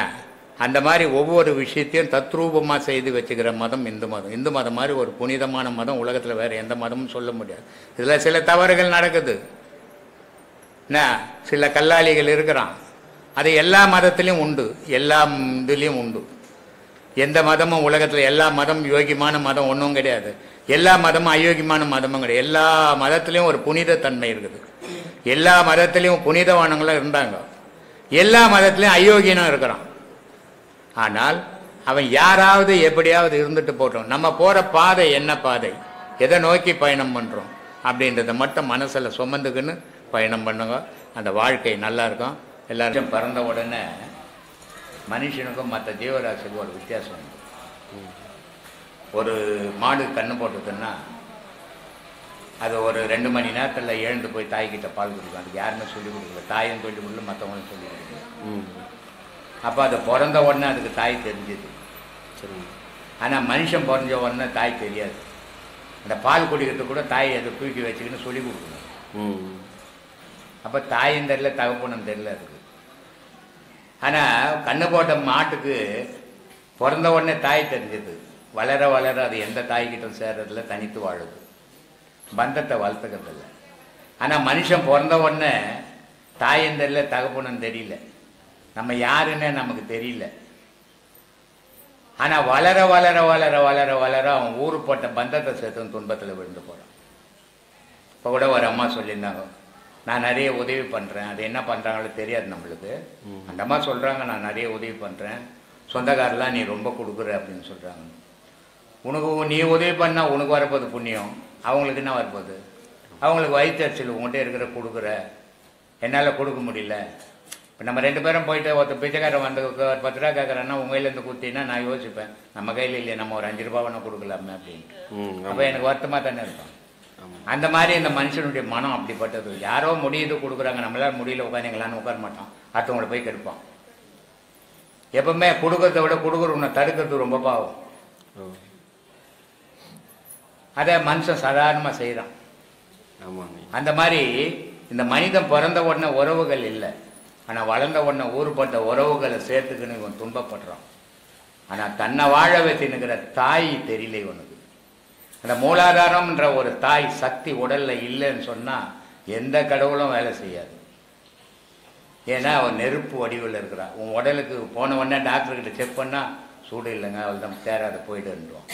அந்த மாதிரி ஒவ்வொரு விஷயத்தையும் தத்ரூபமாக செய்து வச்சுக்கிற மதம் இந்து மதம். இந்து மதம் மாதிரி ஒரு புனிதமான மதம் உலகத்தில் வேறு எந்த மதமும் சொல்ல முடியாது. இதில் சில தவறுகள் நடக்குது. என்ன சில கல்லாளிகள் இருக்கிறான், அது எல்லா மதத்திலையும் உண்டு, எல்லா இதுலேயும் உண்டு. எந்த மதமும் உலகத்தில் எல்லா மதம் யோகியமான மதம் ஒன்றும் கிடையாது, எல்லா மதமும் அயோக்கியமான மதமும் கிடையாது. எல்லா மதத்திலையும் ஒரு புனித தன்மை இருக்குது. எல்லா மதத்திலையும் புனிதவானங்களும் இருந்தாங்க, எல்லா மதத்திலையும் அயோக்கியனும் இருக்கிறான். ஆனால் அவன் யாராவது எப்படியாவது இருந்துட்டு போட்டோம். நம்ம போகிற பாதை என்ன பாதை, எதை நோக்கி பயணம் பண்ணுறோம் அப்படின்றத மட்டும் மனசில் சுமந்துக்குன்னு பயணம் பண்ணுங்க. அந்த வாழ்க்கை நல்லா இருக்கும். எல்லாரும் பிறந்த உடனே மனுஷனுக்கும் மற்ற ஜீவராசிக்கும் ஒரு வித்தியாசம் உண்டு. ஒரு மாடு கண்ணு போட்டுதுன்னா அது ஒரு 2 மணி நேரத்தில் எழுந்து போய் தாய்கிட்ட பால் குடிக்கும். அதுக்கு யாருமே சொல்லிக் கொடுக்கல, தாயும் சொல்லிக் கொடுக்கல, மற்றவங்களும் சொல்லிக் கொடுக்கல. அப்போ அது பிறந்த உடனே அதுக்கு தாய் தெரிஞ்சுது. சரி, ஆனால் மனுஷன் பிறந்த உடனே தாய் தெரியாது. அந்த பால் குடிக்கிறது கூட தாய் அதை தூக்கி வச்சுக்கின்னு சொல்லிக் கொடுக்கணும். அப்போ தாயும் தெரியல, தகப்பனும் தெரியல இருக்கு. ஆனால் கண்ணு போட்ட மாட்டுக்கு பிறந்த உடனே தாய் தெரிஞ்சது. வளர வளர அது எந்த தாய்கிட்ட சேர்றதில்ல, தனித்து வாழுது, பந்தத்தை வளர்த்துக்கிறதில்ல. ஆனால் மனுஷன் பிறந்த உடனே தாயும் தெரியல, தகப்பனும் தெரியல, நம்ம யாருன்னே நமக்கு தெரியல. ஆனால் வளர வளர வளர வளர வளர அவன் ஊரு போட்ட பந்தத்தை சேர்த்து துன்பத்தில் விழுந்து போகிறான். இப்போ கூட ஒரு அம்மா சொல்லியிருந்தாங்க, நான் நிறைய உதவி பண்ணுறேன், அது என்ன பண்ணுறாங்களோ தெரியாது நம்மளுக்கு. அந்த அம்மா சொல்கிறாங்க, நான் நிறைய உதவி பண்ணுறேன், சொந்தக்காரெலாம் நீ ரொம்ப கொடுக்குற அப்படின்னு சொல்கிறாங்க. உனக்கு நீ உதவி பண்ணால் உனக்கு வரப்போகுது புண்ணியம், அவங்களுக்கு என்ன வரப்போகுது? அவங்களுக்கு வயிற்றுச்சல் உங்கள்கிட்ட இருக்கிற கொடுக்குற, என்னால் கொடுக்க முடியல. இப்போ நம்ம 2 பேரும் போயிட்டு ஒருத்தர் பிச்சைக்காரன் வந்து 10 ரூபா கேட்குறேன்னா உங்கள் கையிலேருந்து கொடுத்தீங்கன்னா நான் யோசிப்பேன், நம்ம கையில் இல்லையே, நம்ம ஒரு 5 ரூபா வேணால் கொடுக்கலாமே அப்படின்ட்டு. அப்போ எனக்கு வருத்தமாக தானே இருக்கும். அந்த மாதிரி இந்த மனுஷனுடைய மனம் அப்படிப்பட்டது. யாரோ முடியுது கொடுக்குறாங்க, நம்மளால முடியல உட்காந்துங்களான்னு உட்கார மாட்டோம், அடுத்தவங்களை போய் கெடுப்பான். எப்பவுமே கொடுக்கறத விட கொடுக்குறவனை தடுக்கிறது ரொம்ப பாவம். அதை மனுஷன் சாதாரணமாக செய்கிறான். அந்த மாதிரி இந்த மனிதன் பிறந்த உடனே உறவுகள் இல்லை, ஆனால் வளர்ந்த உடனே ஊறுபட்ட உறவுகளை சேர்த்துக்குன்னு இவன் துன்பப்படுறான். ஆனால் தன்னை வாழ வச்சுன்னுக்கிற தாய் தெரியல இவனுக்கு. அந்த மூலாதாரம்ன்ற ஒரு தாய் சக்தி உடல்ல இல்லைன்னு சொன்னால் எந்த கடவுளும் வேலை செய்யாது. ஏன்னா அவன் நெருப்பு வடிவில் இருக்கிறான். உன் உடலுக்கு போன உடனே டாக்டர்கிட்ட செக் பண்ணால் சூடு இல்லைங்க, அவள் தான் தேராத போயிடுன்றான்.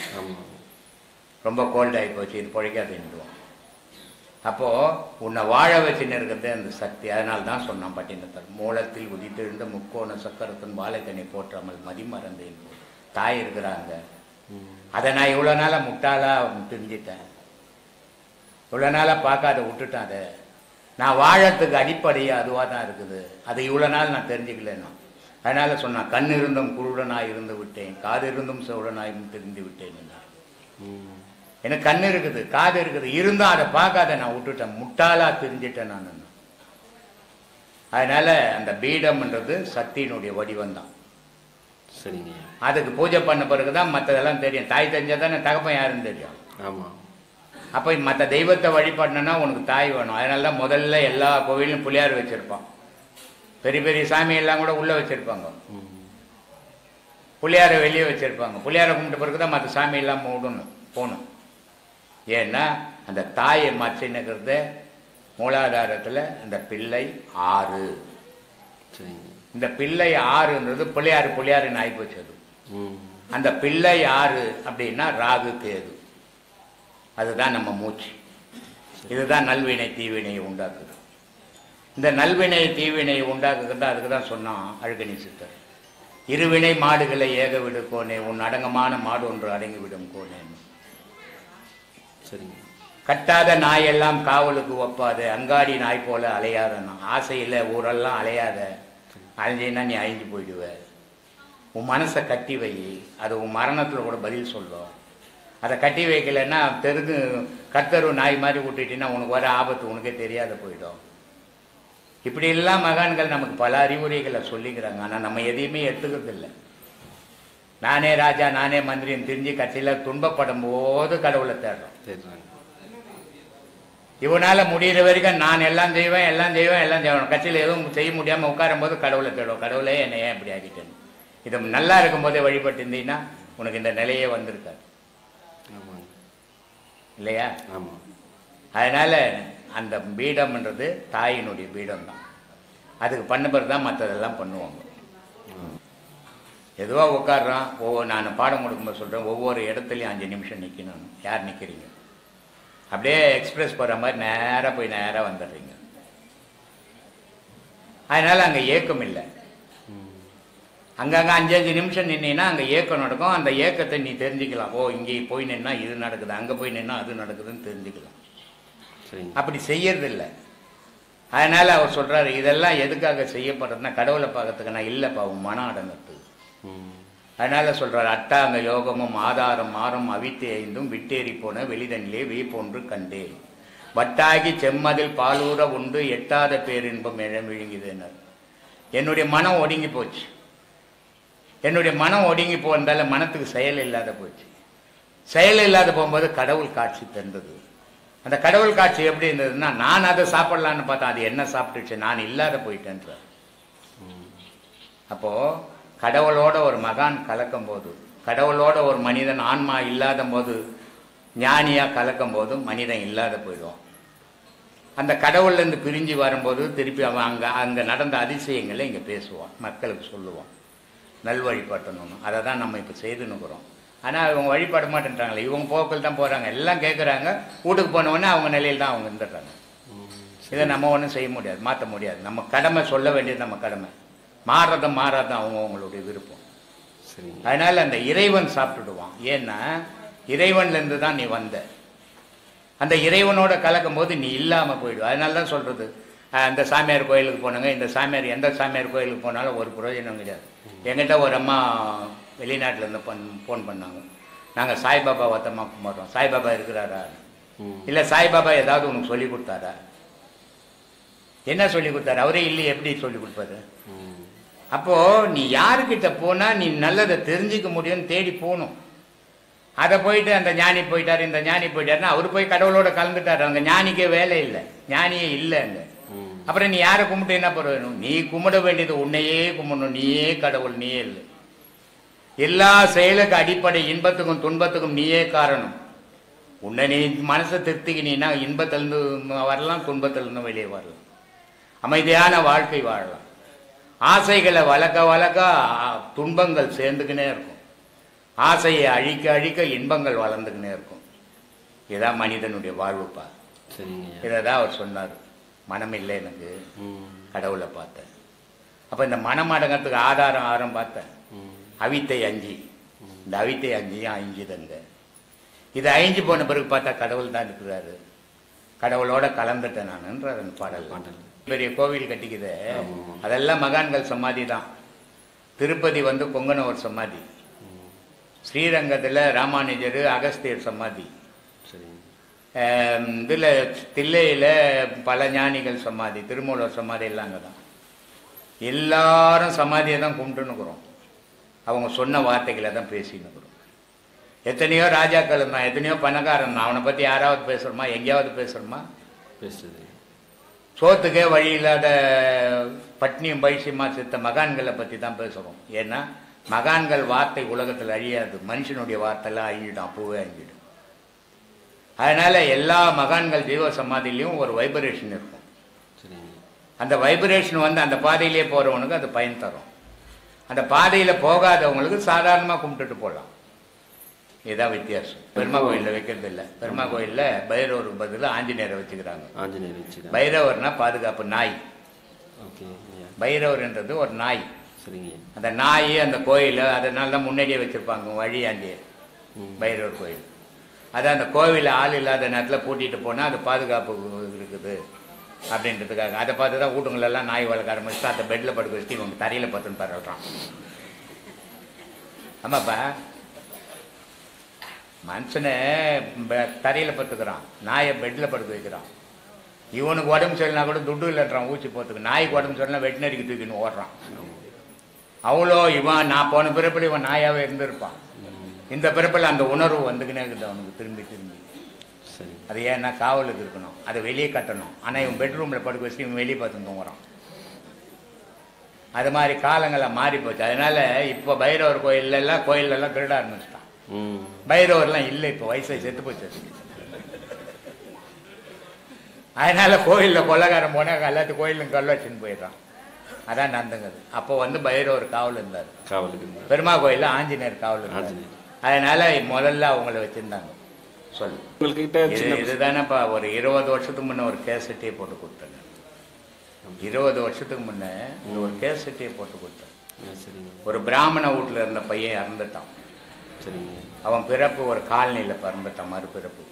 ரொம்ப கோல்ட் ஆகி போச்சு, இது பிழைக்காதுன்றான். அப்போது உன்னை வாழ வச்சுன்னு இருக்கிறதே அந்த சக்தி. அதனால தான் சொன்னான் பட்டினத்தார், மூலத்தில் உதித்தெழுந்த முக்கோண சக்கரத்தின் வாழைக்கண்ணை போற்றாமல் மதிமறந்தேன். தாய் இருக்கிறாங்க. அதை நான் இவ்வளோ நாளாக முட்டாளாக தெரிஞ்சிட்டேன், இவ்வளோ நாளாக பார்க்காத விட்டுட்டேன். அதை நான் வாழறதுக்கு அடிப்படையாக அதுவாக தான் இருக்குது. அதை இவ்வளோ நாள் நான் தெரிஞ்சுக்கலன்னா. அதனால் சொன்னான், கண் இருந்தும் குருடனாய் இருந்து விட்டேன், காது இருந்தும் செவுடனாயும் தெரிந்து விட்டேன். எனக்கு கண் இருக்குது, காது இருக்குது, இருந்தால் அதை பார்க்காத நான் விட்டுட்டேன், முட்டாளா தெரிஞ்சிட்டேன் நான். அதனால அந்த பீடம்ன்றது சக்தியினுடைய வடிவம் தான். சரிங்க. அதுக்கு பூஜை பண்ண பிறகுதான் மற்றதெல்லாம் தெரியும். தாய் தெரிஞ்சா தானே தகப்பன் யாருன்னு தெரியும். ஆமாம். அப்போ மற்ற தெய்வத்தை வழிபடணும்னா உனக்கு தாய் வேணும். அதனால தான் முதல்ல எல்லா கோவிலும் புளியார் வச்சிருப்பான். பெரிய பெரிய சாமியெல்லாம் கூட உள்ளே வச்சிருப்பாங்க, புளியாரை வெளியே வச்சிருப்பாங்க. புளியாரை கும்பிட்ட பிறகுதான் மற்ற சாமியெல்லாம் போகணும். ஏன்னா அந்த தாயை மறைச்சின்னுக்கிறது மூலாதாரத்தில் அந்த பிள்ளை 6. இந்த பிள்ளை 6ன்றது புளியாருன்னு ஆகிப்போச்சு. அது அந்த பிள்ளை 6 அப்படின்னா ராகு கேது, அதுதான் நம்ம மூச்சு. இதுதான் நல்வினை தீவினையை உண்டாக்குது. இந்த நல்வினை தீவினையை உண்டாக்குறது அதுக்கு தான் சொன்னான் அழுகணி சித்தர், இருவினை மாடுகளை ஏக விடு கோனே, உன் அடங்கமான மாடு ஒன்று அடங்கிவிடும் கோனேன்னு. சரிங்க. கட்டாத நாயெல்லாம் காவலுக்கு ஒப்பாது, அங்காடி நாய் போல அலையாதண்ணா. ஆசையில் ஊரெல்லாம் அலையாத, அலைஞ்சின்னா நீ அழிஞ்சு போயிடுவ. உன் மனசை கட்டி வை, அது உன் மரணத்தில் கூட பதில் சொல்லும். அதை கட்டி வைக்கலைன்னா தெருக்கு கத்தரு நாய் மாதிரி விட்டுட்டீங்கன்னா உனக்கு வர ஆபத்து உனக்கே தெரியாத போயிடும். இப்படி எல்லாம் மகான்கள் நமக்கு பல அறிவுரைகளை சொல்லிக்கிறாங்க. ஆனால் நம்ம எதையுமே எடுத்துக்கிறது இல்லை. நானே ராஜா நானே மந்திரின்னு தெரிஞ்சு கட்சியில் துன்பப்படும் போது கடவுளை தேடுறோம். இவனால முடிகிற வரைக்கும் நான் எல்லாம் செய்வேன். கட்சியில் எதுவும் செய்ய முடியாமல் உட்காரும் போது கடவுளை தேடுவோம். கடவுளே என்னை ஏன் இப்படி ஆகிட்டேன்னு. இது நல்லா இருக்கும் போதே வழிபட்டு இருந்தீங்கன்னா உனக்கு இந்த நிலையே வந்திருக்காது இல்லையா? ஆமாம். அதனால அந்த பீடம்ன்றது தாயினுடைய பீடம் தான். அதுக்கு பண்ண பிறகு தான் மற்றதெல்லாம் பண்ணுவாங்க. எதுவாக உட்காடுறான், நான் பாடம் கொடுக்கும்போது சொல்கிறேன், ஒவ்வொரு இடத்துலையும் 5 நிமிஷம் நிற்கணும். யார் நிற்கிறீங்க? அப்படியே எக்ஸ்பிரஸ் போகிற மாதிரி நேராக போய் நேராக வந்துடுறீங்க. அதனால் அங்கே ஏக்கம் இல்லை. அங்கங்கே 5 நிமிஷம் நின்னா அங்கே ஏக்கம் நடக்கும். அந்த ஏக்கத்தை நீ தெரிஞ்சுக்கலாம். இங்கே போய் நின்னா இது நடக்குது, அங்கே போய் நின்னா அது நடக்குதுன்னு தெரிஞ்சுக்கலாம். அப்படி செய்யறதில்லை. அதனால் அவர் சொல்கிறாரு, இதெல்லாம் எதுக்காக செய்யப்படுறதுன்னா கடவுளை பார்க்கறதுக்கு. நான் இல்லைப்பா, உன் மனம் அடங்கிறது. அதனால சொல்றாரு, அட்டாங்க யோகமும் ஆதாரம் மாறும் அவித்து 5 விட்டேறி போன வெளிதனிலே வீப்பொன்று கண்டேன், வட்டாகி செம்மதில் பாலூர உண்டு எட்டாத பேரின்பம் விழுங்குதுன்னார். என்னுடைய மனம் ஒடுங்கி போச்சு. என்னுடைய மனம் ஒடுங்கி போனதால மனத்துக்கு செயல் இல்லாத போச்சு. செயல் இல்லாத போகும்போது கடவுள் காட்சி தந்தது. அந்த கடவுள் காட்சி எப்படி இருந்ததுன்னா, நான் அதை சாப்பிடலான்னு பார்த்தேன், அது என்ன சாப்பிட்டுச்சு, நான் இல்லாத போயிட்டேன்ற. அப்போ கடவுளோட ஒரு மகான் கலக்கும் போது, கடவுளோட ஒரு மனிதன் ஆன்மா இல்லாத போது, ஞானியா கலக்கும் போது மனிதன் இல்லாத போயிடுவான். அந்த கடவுள்லேருந்து பிரிஞ்சு வரும்போது திருப்பி அவன் அங்கே நடந்த அதிசயங்களை இங்கே பேசுவான், மக்களுக்கு சொல்லுவான், நல்வழிபட்டணும். அதை தான் நம்ம இப்போ செய்துன்னுக்குறோம். ஆனால் இவங்க வழிபட மாட்டேன்றாங்களே, இவங்க போக்கில் தான் போகிறாங்க, எல்லாம் கேட்குறாங்க. வீட்டுக்கு போனவொடனே அவங்க நிலையில் தான் அவங்க இருந்துடுறாங்க. இதை நம்ம ஒன்றும் செய்ய முடியாது, மாற்ற முடியாது. நம்ம கடமை சொல்ல வேண்டியது நம்ம கடமை. மாறுறதும் மாறாதான் அவங்களுடைய விருப்பம். அதனால் அந்த இறைவன் சாப்பிட்டுடுவான். ஏன்னா இறைவன்லேருந்து தான் நீ வந்த. அந்த இறைவனோட கலக்கும் போது நீ இல்லாமல் போயிடுவ. அதனால தான் சொல்கிறது, அந்த சாமியார் கோயிலுக்கு போனாங்க, இந்த சாமியார் எந்த சாமியார் கோயிலுக்கு போனாலும் ஒரு பிரயோஜனம் கிடையாது. எங்கிட்ட ஒரு அம்மா வெளிநாட்டிலேருந்து ஃபோன் பண்ணாங்க, நாங்கள் சாய்பாபா ஒத்தம்மா கும்பிட்றோம், சாய்பாபா இருக்கிறாரா? இல்லை, சாய்பாபா ஏதாவது உனக்கு சொல்லி கொடுத்தாரா? என்ன சொல்லி கொடுத்தாரு? அவரே இல்லையே, எப்படி சொல்லி கொடுப்பாரு? அப்போது நீ யாருக்கிட்ட போனால் நீ நல்லதை தெரிஞ்சிக்க முடியும்னு தேடி போகணும். அதை போயிட்டு அந்த ஞானி போயிட்டார், இந்த ஞானி போயிட்டாருன்னா அவர் போய் கடவுளோட கலந்துட்டார். அங்கே ஞானிக்கே வேலை இல்லை, ஞானியே இல்லை அங்கே. அப்புறம் நீ யாரை கும்பிட்டு என்ன பண்ணணும்? நீ கும்பிட வேண்டியது உன்னையே கும்பிடணும். நீயே கடவுள், நீயே இல்லை. எல்லா செயலுக்கு அடிப்படை இன்பத்துக்கும் துன்பத்துக்கும் நீயே காரணம். உன்னை நீ மனசை திருத்திக்கினீன்னா இன்பத்திலிருந்து வரலாம், துன்பத்திலிருந்து வெளியே வரலாம், அமைதியான வாழ்க்கை வாழலாம். ஆசைகளை வளர்க்க வளர்க்க துன்பங்கள் சேர்ந்துக்கினே இருக்கும். ஆசையை அழிக்க அழிக்க இன்பங்கள் வளர்ந்துக்கினே இருக்கும். இதுதான் மனிதனுடைய வாழ்வுப்பா. இதை தான் அவர் சொன்னார். மனம் இல்லை எனக்கு, கடவுளை பார்த்தேன். அப்போ இந்த மனம் அடங்கிறதுக்கு ஆதாரம் பார்த்தேன், அவித்தை அஞ்சி. இந்த அவித்தை அஞ்சியும் அஞ்சுதுங்க. இது அழிஞ்சு போன பிறகு பார்த்தா கடவுள் தான் இருக்கிறாரு. கடவுளோட கலந்துட்டேன் நான்ன்ற அந்த பாடல். பெரிய கோவில் கட்டிக்குது, அதெல்லாம் மகான்கள் சமாதி தான். திருப்பதி கொங்கணவர் சமாதி, ஸ்ரீரங்கத்தில் ராமானுஜர் அகஸ்தியர் சமாதி, இதில் தில்லையில் பல ஞானிகள் சமாதி, திருமூலர் சமாதி எல்லாம் அங்கே தான். எல்லாரும் சமாதியை தான் கும்பிட்டுன்னுக்குறோம். அவங்க சொன்ன வார்த்தைகளை தான் பேசின்னுக்குறோம். எத்தனையோ ராஜாக்கள் இருந்தான், எத்தனையோ பணக்காரன் தான். அவனை பற்றி யாராவது பேசுகிறோமா? எங்கேயாவது பேசுகிறோமா? பேசுறது. சோத்துக்கே வழி இல்லாத பட்னியும் பைசியமா செத்த மகான்களை பற்றி தான் பேசுகிறோம். ஏன்னா மகான்கள் வார்த்தை உலகத்தில் அழியாது, மனுஷனுடைய வார்த்தைலாம் அழிஞ்சிடும், அப்போவே அழிஞ்சிடும். அதனால் எல்லா மகான்கள் ஜீவ சமாதியிலையும் ஒரு வைப்ரேஷன் இருக்கும். அந்த வைப்ரேஷன் அந்த பாதையிலே போகிறவனுக்கு அது பயன் தரும். அந்த பாதையில் போகாதவங்களுக்கு சாதாரணமாக கும்பிட்டுட்டு போகலாம். இதுதான் வித்தியாசம். பெருமா கோயிலில் வைக்கிறது இல்லை. பெருமா கோயிலில் பைரவருக்கு பதிலாக ஆஞ்சநேயரை வச்சுக்கிறாங்க. பைரவர்னா பாதுகாப்பு நாய். பைரவர்ன்றது ஒரு நாய். அந்த நாய் அந்த கோயில் அதனால தான் முன்னாடியே வச்சுருப்பாங்க வழியாண்டியே பைரவர் கோயில். அது அந்த கோவிலில் ஆள் இல்லாத நேரத்தில் பூட்டிகிட்டு போனால் அது பாதுகாப்பு இருக்குது அப்படின்றதுக்காக. அதை பார்த்து தான் வீட்டுங்களெல்லாம் நாய் வளர்க்க ஆரம்பிச்சு அந்த பெட்டில் படுக்க வச்சு இவங்க தரையில் பத்துன்னு பரவாயில்றான். ஆமாப்பா, மனுஷனை தரையில் பத்துக்கிறான், நாயை பெட்டில் படுக்க வைக்கிறான். இவனுக்கு உடம்பு சரியில்லைனா கூட துட்டு இல்லைன்றான் ஊசி போத்துக்கு. நாய்க்கு உடம்பு சரியில்லைனா வெட்டினரிக்கு தூக்கின்னு ஓடுறான். அவ்வளோ இவன் நான் போன பிறப்பில் இவன் நாயாவே இருந்திருப்பான். இந்த பிறப்பில் அந்த உணர்வு வந்துக்கினே இருக்குது அவனுக்கு திரும்பி திரும்பி. அது ஏன்னா காவலுக்கு இருக்கணும், அதை வெளியே கட்டணும். ஆனால் இவன் பெட்ரூமில் படுக்க வச்சு இவன் வெளியே பார்த்து தூங்குறான். அது மாதிரி காலங்களை மாறி போச்சு. அதனால இப்போ பைரவர் கோயிலெல்லாம் திருட ஆரம்பிச்சிட்டான். பைரவர்லாம் இல்லை, இப்போ வயசை செத்து போச்சு. அதனால கோயிலில் கொள்ளக்காரன் போனால் எல்லாத்தையும் கோயிலும் கல் வச்சுன்னு போயிடுறான். அதான் நடந்துங்குது. அப்போ பைரவர் காவல் இருந்தார். பெருமா கோயிலில் ஆஞ்சநேயர் காவல் இருந்தார். அதனால முதல்ல அவங்கள வச்சிருந்தாங்க. சொல்லு, இதுதானேப்பா ஒரு 20 வருஷத்துக்கு முன்னே ஒரு கேசட்டே போட்டு கொடுத்தேன். 20 வருஷத்துக்கு முன்னே ஒரு கேசட்டே போட்டு கொடுத்தேன். ஒரு பிராமண வீட்டில் இருந்த பையன் இறந்துட்டான். அவன் பிறப்பு ஒரு காலனியில் பிறந்துட்டான், மறுபிறப்பு.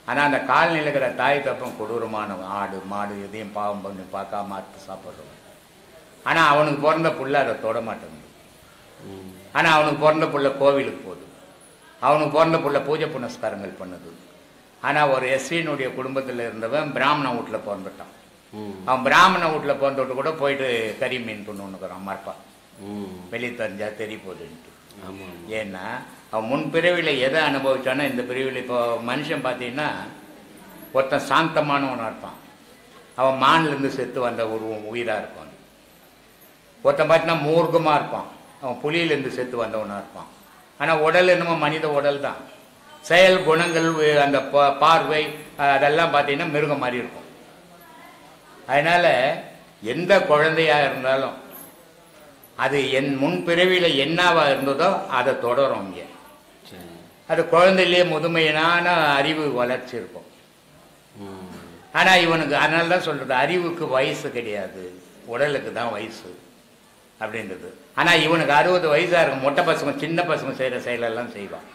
ஆனால் அந்த காலனியில் இருக்கிற தாய் தப்பம் கொடூரமான ஆடு மாடு எதையும் பாவம் பண்ணி பார்க்காம அறுத்து சாப்பிட்றவன். ஆனால் அவனுக்கு பிறந்த புள்ள அதை தொட மாட்டேங்குது. ஆனால் அவனுக்கு பிறந்த புள்ள கோவிலுக்கு போகுது, அவனுக்கு பிறந்த புள்ள பூஜை புனஸ்காரங்கள் பண்ணுது. ஆனால் ஒரு எஸ்வினுடைய குடும்பத்தில் இருந்தவன் பிராமண வீட்டில் பிறந்துட்டான். அவன் பிராமண வீட்டில் பிறந்துட்டு கூட போயிட்டு கறி மீன் பண்ணுறான் மறப்பா, வெளியே தெரிஞ்சா தெரிய போகுதுன்ட்டு. ஏன்னா அவன் முன் பிறவியில் எதை அனுபவிச்சானோ இந்த பிரிவில் இப்போ மனுஷன் பார்த்தீங்கன்னா ஒருத்தன் சாந்தமானவனாக இருப்பான், அவன் மான்லேருந்து செத்து வந்த உயிராக இருப்பான். ஒருத்தன் பார்த்தீங்கன்னா மூர்க்கமாக இருப்பான், அவன் புலியிலேருந்து செத்து வந்தவனாக இருப்பான். ஆனால் உடல் என்னமோ மனித உடல் தான். செயல் குணங்கள் அந்த பார்வை அதெல்லாம் பார்த்தீங்கன்னா மிருகம் மாதிரி இருக்கும். அதனால் எந்த குழந்தையாக இருந்தாலும் அது என் முன்பிறவியில் என்னவா இருந்ததோ அதை தொடரும். இங்கே அது குழந்தையிலேயே முதுமையினான அறிவு வளர்ச்சி இருக்கும். ஆனால் இவனுக்கு அதனால தான் சொல்கிறது, அறிவுக்கு வயசு கிடையாது, உடலுக்கு தான் வயசு அப்படின்றது. ஆனால் இவனுக்கு 60 வயசாக இருக்கும். மொட்டை பசங்க சின்ன பசங்க செய்கிற செயலெல்லாம் செய்வான்.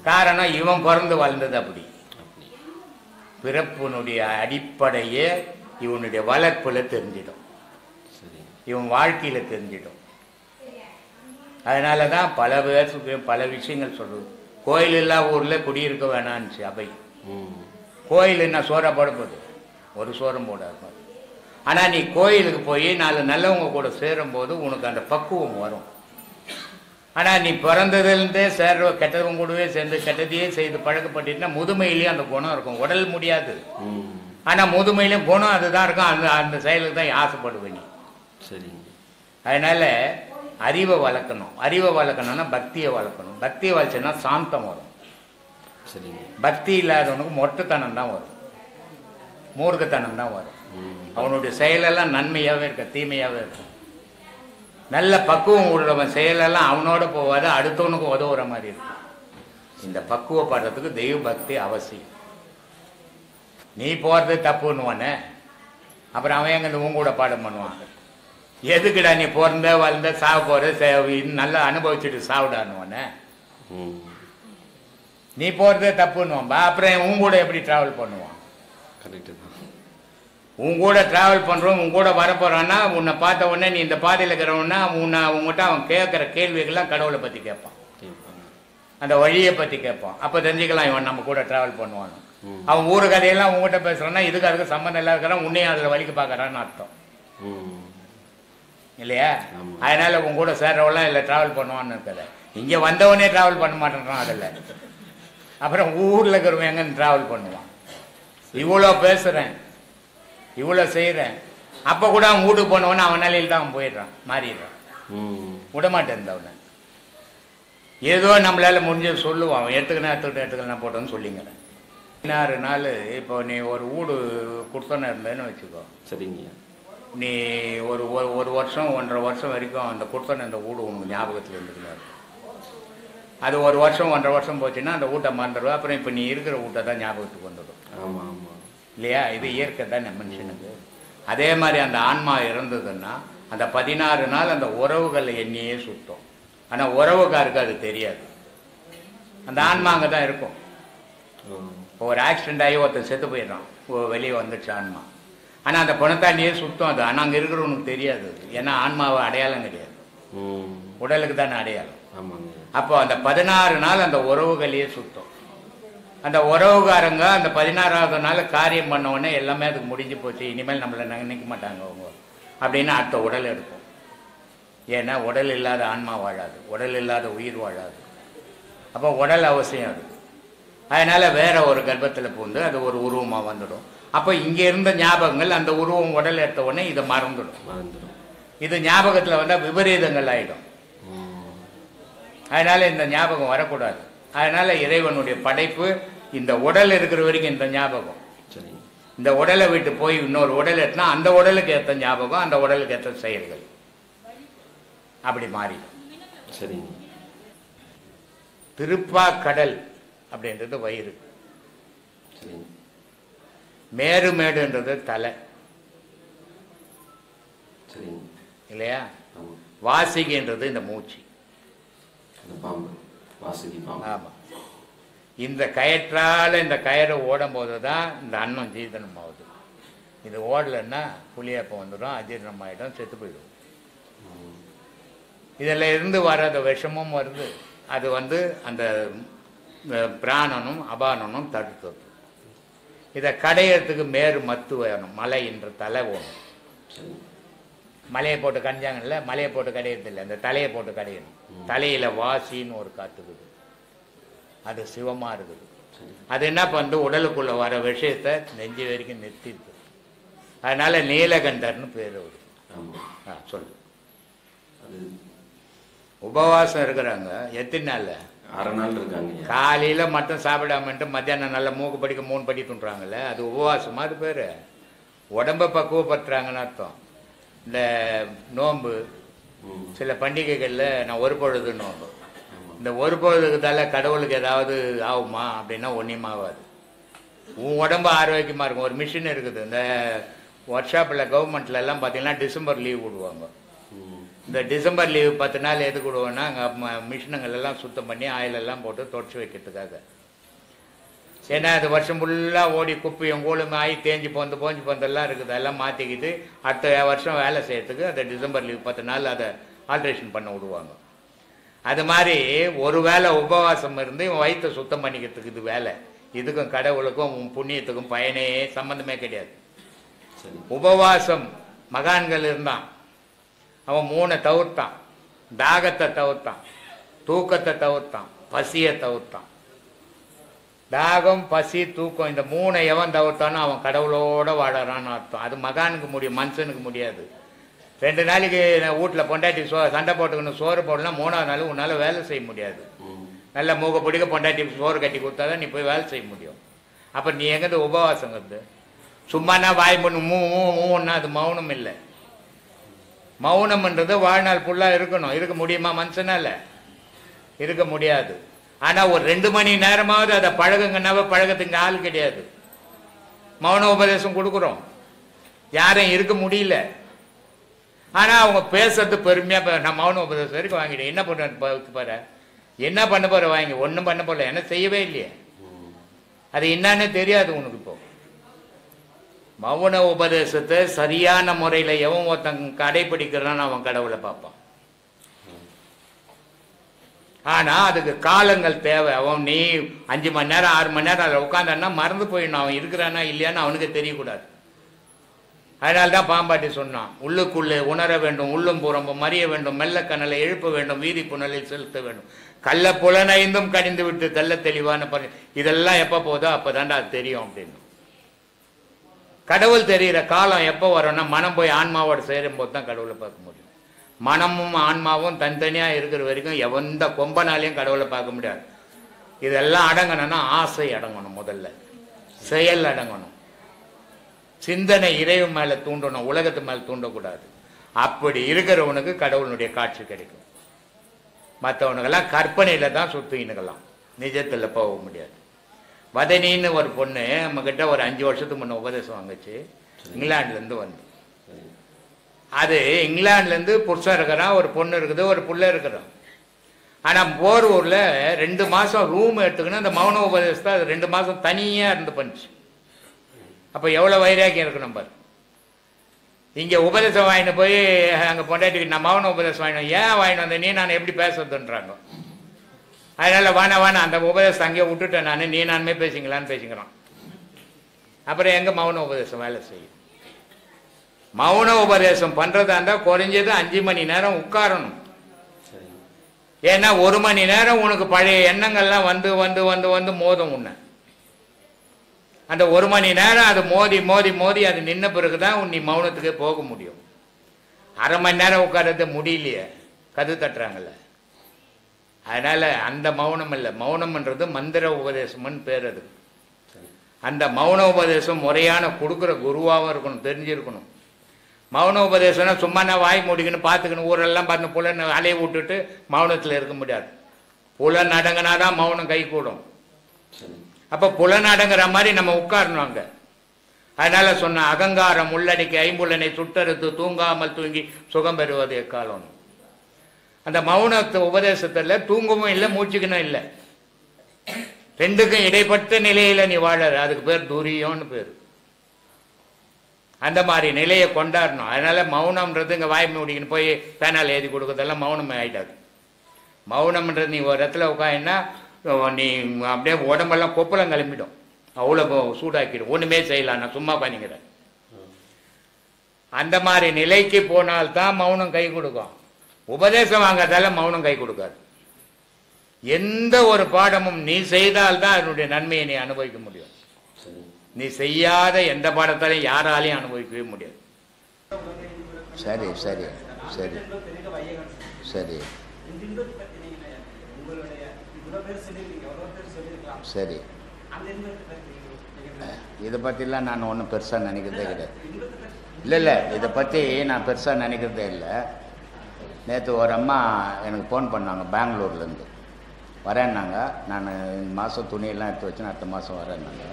காரணம் இவன் பிறந்து வளர்ந்தது அப்படி. பிறப்பினுடைய அடிப்படையே இவனுடைய வளர்ப்பில் தெரிஞ்சிடும், இவன் வாழ்க்கையில் தெரிஞ்சிடும். அதனால தான் பல பேருக்கு பல விஷயங்கள் சொல்லுது. கோயில் இல்லா ஊரில் குடியிருக்க வேணான்னுச்சு அவை. கோயில் என்ன சோறா போட போகுது? ஒரு சோறம் போடாது. ஆனால் நீ கோயிலுக்கு போய் 4 நல்லவங்க கூட சேரும்போது உனக்கு அந்த பக்குவம் வரும். ஆனால் நீ பிறந்ததுலேருந்தே சேர்ற கெட்டவங்க கூடவே சேர்ந்து கெட்டதையே செய்து பழக்கப்பட்டீங்கன்னா முதுமையிலேயும் அந்த குணம் இருக்கும். உடல் முடியாது, ஆனால் முதுமையிலையும் குணம் அதுதான் இருக்கும். அந்த அந்த செயலுக்கு தான் ஆசைப்படுவேன் நீ. சரி. அதனால அறிவை வளர்க்கணும். அறிவை வளர்க்கணும்னா பக்தியை வளர்க்கணும். பக்தியை வளர்ச்சுன்னா சாந்தம் வரும். சரி. பக்தி இல்லாதவனுக்கு மொட்டைத்தனம் தான் வரும், மூர்க்கத்தனம் தான் வரும். அவனுடைய செயலெல்லாம் நன்மையாகவே இருக்க, தீமையாகவே இருக்கும். நல்ல பக்குவம் உள்ளவன் செயலெல்லாம் அவனோட போவாது, அடுத்தவனுக்கு உதவுற மாதிரி இருக்கும். இந்த பக்குவப்படுறதுக்கு தெய்வ பக்தி அவசியம். நீ போகிறது தப்புன்னுவானே, அப்புறம் அவன் எங்க உங்க கூட பாடம் பண்ணுவாங்க. எதுக்குடா நீ பிறந்த வளர்ந்த சாவு போகிற நல்லா அனுபவிச்சுட்டு சாப்பிடானுவானே. நீ போகிறதே தப்புன்னுவான்பா, அப்புறம் உன் கூட எப்படி ட்ராவல் பண்ணுவான்? உன் கூட ட்ராவல் பண்ணுறோம், உன் கூட வரப்போகிறான்னா உன்னை பார்த்த உடனே நீ இந்த பாதையில் இருக்கிறவன்னா உங்ககிட்ட அவன் கேட்குற கேள்விகள்லாம் கடவுளை பற்றி கேட்பான், அந்த வழியை பற்றி கேட்பான். அப்போ தெரிஞ்சுக்கலாம் இவன் நம்ம கூட ட்ராவல் பண்ணுவான். அவன் ஊரு கதையெல்லாம் உங்ககிட்ட பேசுகிறான்னா இதுக்கு அதுக்கு சம்மந்தம் இல்லாத இருக்கிறான், உன்னையும் அதில் வலிக்கு பார்க்குறான்னு அர்த்தம் இல்லையா? அதனால் உன் கூட சேர்றவெல்லாம் இல்லை ட்ராவல் பண்ணுவான்னு இருக்கிற. இங்கே வந்தவனே ட்ராவல் பண்ண மாட்டேன்றான் அதில், அப்புறம் ஊரில் இருக்கிறவன் எங்கன்னு ட்ராவல் பண்ணுவான்? இவ்வளோ பேசுகிறேன், இவ்வளோ செய்கிறேன், அப்போ கூட அவன் வீட்டுக்கு போனவொன்னே அவன் நிலையில் தான் அவன் போயிடுறான், மாறிடுறான், விடமாட்டேன் அவனை. ஏதோ நம்மளால் முடிஞ்சது சொல்லுவான், அவன் எடுத்துக்கலாம் போட்டோன்னு சொல்லிங்கிறேன். 16 நாள் இப்போ நீ ஒரு வீடு கொடுத்தோன்னு இருந்தேன்னு வச்சுக்கோ. சரிங்க. நீ ஒரு வருஷம் 1.5 வருஷம் வரைக்கும் அந்த கொடுத்தோன்னு அந்த வீடு உனக்கு ஞாபகத்தில் இருந்துக்கிறாரு. அது 1 வருஷம் 1.5 வருஷம் போச்சுன்னா அந்த வீட்டை மறந்துடுவோம். அப்புறம் இப்போ நீ இருக்கிற வீட்டை தான் ஞாபகத்துக்கு வந்துடும். ஆமாம் ஆமாம் இல்லையா? இது இயற்கை தான் மனுஷனுக்கு. அதே மாதிரி அந்த ஆன்மா இறந்ததுன்னா அந்த 16 நாள் அந்த உறவுகளை எண்ணியே சுத்தம். ஆனால் உறவுக்காருக்கு அது தெரியாது. அந்த ஆன்மா அங்கே தான் இருக்கும். ஒரு ஆக்சிடென்ட் ஆகி ஒருத்தர் செத்து போயிடுறான், வெளியே வந்துடுச்சு ஆன்மா. ஆனால் அந்த பணத்தாண்டியே சுத்தம் அது. ஆனால் அங்கே இருக்கிறவனுக்கு தெரியாது, ஏன்னா ஆன்மாவை அடையாளம் கிடையாது, உடலுக்கு தானே அடையாளம். அப்போ அந்த 16 நாள் அந்த உறவுகளையே சுத்தம். அந்த உறவுகாரங்க அந்த 16ஆவது நாள் காரியம் பண்ண உடனே எல்லாமே அதுக்கு முடிஞ்சு போச்சு, இனிமேல் நம்மளை நினைக்க மாட்டாங்க அவங்க அப்படின்னு அடுத்த உடல் எடுக்கும். ஏன்னா உடல் இல்லாத ஆன்மா வாழாது, உடல் இல்லாத உயிர் வாழாது. அப்போ உடல் அவசியம் அது. அதனால வேற ஒரு கர்ப்பத்தில் பூந்து அது ஒரு உருவமாக வந்துடும். அப்போ இங்கே இருந்த ஞாபகங்கள் அந்த உருவம் உடல் எடுத்த உடனே இதை மறந்துடும். இது ஞாபகத்தில் வந்தால் விபரீதங்கள் ஆகிடும். அதனால இந்த ஞாபகம் வரக்கூடாது. அதனால இறைவனுடைய படைப்பு இந்த உடல் இருக்கிற வரைக்கும் இந்த ஞாபகம். இந்த உடலை விட்டு போய் இன்னொரு உடல் எடுத்தா அந்த உடலுக்கு ஏற்ற ஞாபகம், அந்த உடலுக்கு ஏற்ற செயல்கள் அப்படி மாறிடும். சரி. திருப்பாக்கடல் அப்படின்றது வயிறு, மேருமேடுன்றது தலை இல்லையா? வாசிகின்றது இந்த மூச்சு. ஆமா. இந்த கயிற்றால இந்த கயிறு ஓடும் போது தான் இந்த அன்னம் ஜீரணம் ஆகுது. இது ஓடலைன்னா புளியப்பம் வந்துடும், அஜீரணம் ஆகிடும், செத்து போயிடும். இதில் இருந்து வர்ற விஷமும் வருது, அது அந்த பிராணனும் அபானனும் தடுத்தது. இதை கடையிறதுக்கு மேரு மத்து வேணும், மலை என்ற தலை வேணும். மலையை போட்டு கஞ்சாங்கல்ல, மலையை போட்டு கடையிறது இல்லை, அந்த தலையை போட்டு கடையணும். தலையில வாசின்னு ஒரு காத்துக்குது, அது சிவமா இருக்குது. அது என்ன பண்ணுது, உடலுக்குள்ள வர விஷயத்தை நெஞ்சு வரைக்கும் நிறுத்திடுது. அதனால நீலகண்டர்னு பேர் வரும். சொல்லு. அது உபவாசம் இருக்கிறாங்க எத்தனை நாள்? 6 நாள் இருக்காங்க. காலையில மட்டும் சாப்பிடாமட்டு மத்தியானம் நல்ல மூக்கு படிக்க 3 படி துண்டுறாங்கல்ல, அது உபவாசமா? அது பேரு உடம்ப பக்குவப்படுத்துறாங்கன்னு அர்த்தம். இந்த நோன்பு சில பண்டிகைகள்ல நான் ஒரு பொழுது நோன்பு, இந்த ஒரு பொழுதுக்குதால கடவுளுக்கு ஏதாவது ஆகுமா அப்படின்னா ஒன்றும் ஆகாது. உன் உடம்பு ஆரோக்கியமாக இருக்கும். ஒரு மிஷின் இருக்குது, இந்த ஒர்க் ஷாப்பில் கவர்மெண்ட்ல எல்லாம் பார்த்தீங்கன்னா டிசம்பர் லீவ் விடுவாங்க. இந்த டிசம்பர் லீவ் 10 நாள் எதுக்கு விடுவோன்னா அங்கே மிஷினுங்கள் எல்லாம் சுத்தம் பண்ணி ஆயிலெல்லாம் போட்டு தொடச்சி வைக்கிறதுக்காக. ஏன்னா அது வருஷம் ஃபுல்லாக ஓடி குப்பையும் கூழும் ஆகி தேஞ்சு போந்தெல்லாம் இருக்குது, அதெல்லாம் மாற்றிக்கிட்டு அடுத்த வருஷம் வேலை செய்யறதுக்கு அந்த டிசம்பர் லீவ் 10 நாள் அதை ஆல்ட்ரேஷன் பண்ண விடுவாங்க. அது மாதிரி ஒரு வேளை உபவாசம் இருந்து இவன் வயிற்றை சுத்தம் பண்ணிக்கிறதுக்கு இது வேலை. இதுக்கும் கடவுளுக்கும் புண்ணியத்துக்கும் பயனே சம்பந்தமே கிடையாது. உபவாசம் மகான்கள் இருந்தான், அவன் 3 தவிர்த்தான். தாகத்தை தவிர்த்தான், தூக்கத்தை தவிர்த்தான், பசியை தவிர்த்தான். தாகம், பசி, தூக்கம் இந்த 3 எவன் தவிர்த்தானோ அவன் கடவுளோட வாழறான்னு அர்த்தம். அது மகானுக்கு முடியும், மனுஷனுக்கு முடியாது. 2 நாளைக்கு வீட்டில் பொண்டாட்டி சண்டை போட்டுக்கணும், சோறு போடலாம், 3ஆவது நாள் உன்னால் வேலை செய்ய முடியாது. நல்ல மூக்க பிடிக்க பொண்டாட்டி சோறு கட்டி கொடுத்தாதான் நீ போய் வேலை செய்ய முடியும். அப்போ நீ எங்கேருந்து உபவாசங்கிறது? சும்மானா வாய் பண்ணு மூன்னா அது மௌனம் இல்லை. மௌனம்ன்றது வாழ்நாள் ஃபுல்லாக இருக்கணும். இருக்க முடியுமா மனுஷனால? இருக்க முடியாது. ஆனால் ஒரு 2 மணி நேரமாவது அதை பழகுங்கன்னாவே பழகத்துக்கு ஆள் கிடையாது. மௌன உபதேசம் கொடுக்குறோம், யாரும் இருக்க முடியல. ஆனால் அவங்க பேசுறது பெருமையாக, நான் மௌன உபதேசம் வரைக்கும் வாங்கிட்டேன், என்ன பண்ண பாரு, என்ன பண்ண போற வாங்கி, ஒன்றும் பண்ண போல, என்ன செய்யவே இல்லையே, அது என்னன்னு தெரியாது உனக்கு. இப்போ மௌன உபதேசத்தை சரியான முறையில் எவன் ஒருத்தன் கடைபிடிக்கிறான்னு அவன் கடவுளை பார்ப்பான். ஆனா அதுக்கு காலங்கள் தேவை. அவன் நீ 5 மணி நேரம் 6 மணி நேரம் அதில் உட்காந்தான்னா மறந்து போயிடணும், அவன் இருக்கிறானா இல்லையான்னு அவனுக்கு தெரியக்கூடாது. அதனால்தான் பாம்பாட்டி சொன்னான், உள்ளுக்குள்ளே உணர வேண்டும், உள்ளும் புறம்பும் மறிய வேண்டும், மெல்ல கனலை எழுப்ப வேண்டும், வீதி புனலில் செலுத்த வேண்டும், கள்ள புலனைந்தும் கடிந்து விட்டு தெல்ல தெளிவான இதெல்லாம் எப்போ போதோ அப்போதாண்டா அது தெரியும் அப்படின்னு. கடவுள் தெரிகிற காலம் எப்போ வரும்னா மனம் போய் ஆன்மாவோட சேரும் போது தான் கடவுளை பார்க்க முடியும். மனமும் ஆன்மாவும் தனித்தனியாக இருக்கிற வரைக்கும் எந்த கொம்பனாலையும் கடவுளை பார்க்க முடியாது. இதெல்லாம் அடங்கணும்னா ஆசை அடங்கணும், முதல்ல செயல் அடங்கணும், சிந்தனை இறைவு மேலே தூண்டணும், உலகத்து மேலே தூண்டக்கூடாது. அப்படி இருக்கிறவனுக்கு கடவுளுடைய காட்சி கிடைக்கும். மற்றவனுக்கெல்லாம் கற்பனையில தான் சுத்தினுக்கலாம், நிஜத்தில் போக முடியாது. வதனின்னு ஒரு பொண்ணு நம்ம கிட்ட ஒரு 5 வருஷத்துக்கு முன்ன உபதேசம் வாங்குச்சு, இங்கிலாந்துலேருந்து வந்து. அது இங்கிலாந்துலேருந்து புருஷன் இருக்கிறான், ஒரு பொண்ணு இருக்குது, ஒரு புள்ள இருக்கிறான். ஆனால் போரூரில் 2 மாதம் ரூம் எடுத்துக்கணும், அந்த மௌன உபதேசத்தை அது 2 மாதம் தனியாக இருந்து பண்ணிச்சு. அப்போ எவ்வளோ வைராக்கியம் இருக்கணும் பாரு. இங்கே உபதேசம் வாங்கிட்டு போய் அங்கே பொண்டாட்டிக்கு நான் மௌன உபதேசம் வாங்கினோம், ஏன் வாங்கிட்டு வந்தேன் நீ நான் எப்படி பேசுறதுன்றாங்க. அதனால வானா அந்த உபதேசம் அங்கேயே விட்டுட்டேன் நான், நீ நானுமே பேசிங்களான்னு பேசிக்கிறான். அப்புறம் எங்கே மௌன உபதேசம் வேலை செய்யும்? மௌன உபதேசம் பண்ணுறதா இருந்தால் குறைஞ்சது 5 மணி நேரம் உட்காரணும். ஏன்னா 1 மணி நேரம் உனக்கு பழைய எண்ணங்கள்லாம் வந்து வந்து வந்து வந்து மோதும் உன்னை. அந்த 1 மணி நேரம் அது மோதி மோதி மோதி அது நின்ன பிறகு தான் நீ மௌனத்துக்கு போக முடியும். 1/2 மணி நேரம் உட்கார்றது முடியலையே, கது தட்டுறாங்கல்ல. அதனால அந்த மௌனம் இல்லை, மௌனம்ன்றது மந்திர உபதேசம்னு பேர். அது அந்த மௌன உபதேசம் முறையான கொடுக்குற குருவாகவும் இருக்கணும், தெரிஞ்சிருக்கணும். மௌன உபதேசம்னா சும்மா நான் வாய் மூடிக்கணும் பார்த்துக்கணும், ஊரெல்லாம் பார்த்து புலன் அலைய விட்டுட்டு மௌனத்தில் இருக்க முடியாது. புலன் அடங்கினாதான் மௌனம் கை கூடும். அப்போ புலன் அடங்குற மாதிரி நம்ம உட்காரணும் அங்கே. அதனால சொன்ன அகங்காரம் உள்ளடக்கி 5 சுட்டறுத்து தூங்காமல் தூங்கி சுகம் பெறுவது எக்காலம். அந்த மௌனத்து உபதேசத்தில் தூங்கவும் இல்லை, மூச்சுக்கணும் இல்லை, 2க்கும் இடைப்பட்ட நிலையில நீ வாழற, அதுக்கு பேர் துரியம்னு பேர். அந்த மாதிரி நிலையை கொண்டாடணும். அதனால மௌனம்ன்றது இங்கே வாய் மூடிக்கணும் போய் பேனால் எழுதி கொடுக்கறதெல்லாம் மௌனமே ஆகிடாது. மௌனம்ன்றது நீ ஒரு இடத்துல உட்காந்துன்னா நீ அப்படியே உடம்பெல்லாம் கொப்பளம் கிளம்பிடும், அவ்வளோ சூடாக்கிடும், ஒன்றுமே செய்யலாம், நான் சும்மா பண்ணிக்கிறேன். அந்த மாதிரி நிலைக்கு போனால்தான் மௌனம் கை கொடுக்கும். உபதேசம் வாங்கிறதால மௌனம் கை கொடுக்காது. எந்த ஒரு பாடமும் நீ செய்தால்தான் அதனுடைய நன்மையை நீ அனுபவிக்க முடியும். நீ செய்யாத எந்த பாடத்தாலையும் யாராலையும் அனுபவிக்கவே முடியாது. சரி சரி சரி சரி சரி. இதை பற்றிலாம் நான் ஒன்றும் பெருசாக நினைக்கிறதே கிடையாது. இல்லை இதை பற்றி நான் பெருசாக நினைக்கிறதே இல்லை. நேற்று ஒரு அம்மா எனக்கு ஃபோன் பண்ணாங்க பெங்களூர்லேருந்து. வரேன்னாங்க. நான் இந்த மாதம் துணியெல்லாம் எடுத்து வச்சு அடுத்த மாதம் வரேன்னாங்க.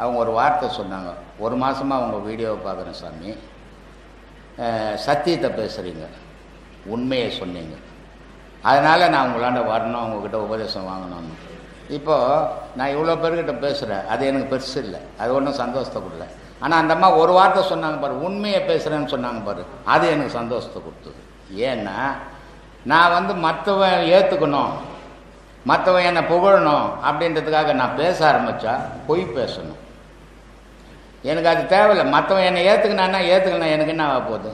அவங்க ஒரு வார்த்தை சொன்னாங்க, 1 மாதமாக அவங்க வீடியோவை பார்க்குறேன் சாமி, சத்தியத்தை பேசுகிறீங்க, உண்மையை சொன்னீங்க, அதனால் நான் உங்களாண்ட வரணும், உங்கள்கிட்ட உபதேசம் வாங்கணும்னு. இப்போது நான் இவ்வளோ பேர்கிட்ட பேசுகிறேன், அது எனக்கு பெருசு இல்லை, அது ஒன்றும் சந்தோஷத்தை கொடுக்கல. ஆனால் அந்த அம்மா ஒரு வார்த்தை சொன்னாங்க பாரு, உண்மையை பேசுகிறேன்னு சொன்னாங்க பாரு, அது எனக்கு சந்தோஷத்தை கொடுத்தது. ஏன்னா நான் மற்றவன் ஏற்றுக்கணும், மற்றவன் என்னை புகழணும் அப்படின்றதுக்காக நான் பேச ஆரம்பித்தா பொய் பேசணும். எனக்கு அது தேவையில்லை. மற்றவன் என்னை ஏற்றுக்கணும் எனக்கு என்ன ஆக போகுது?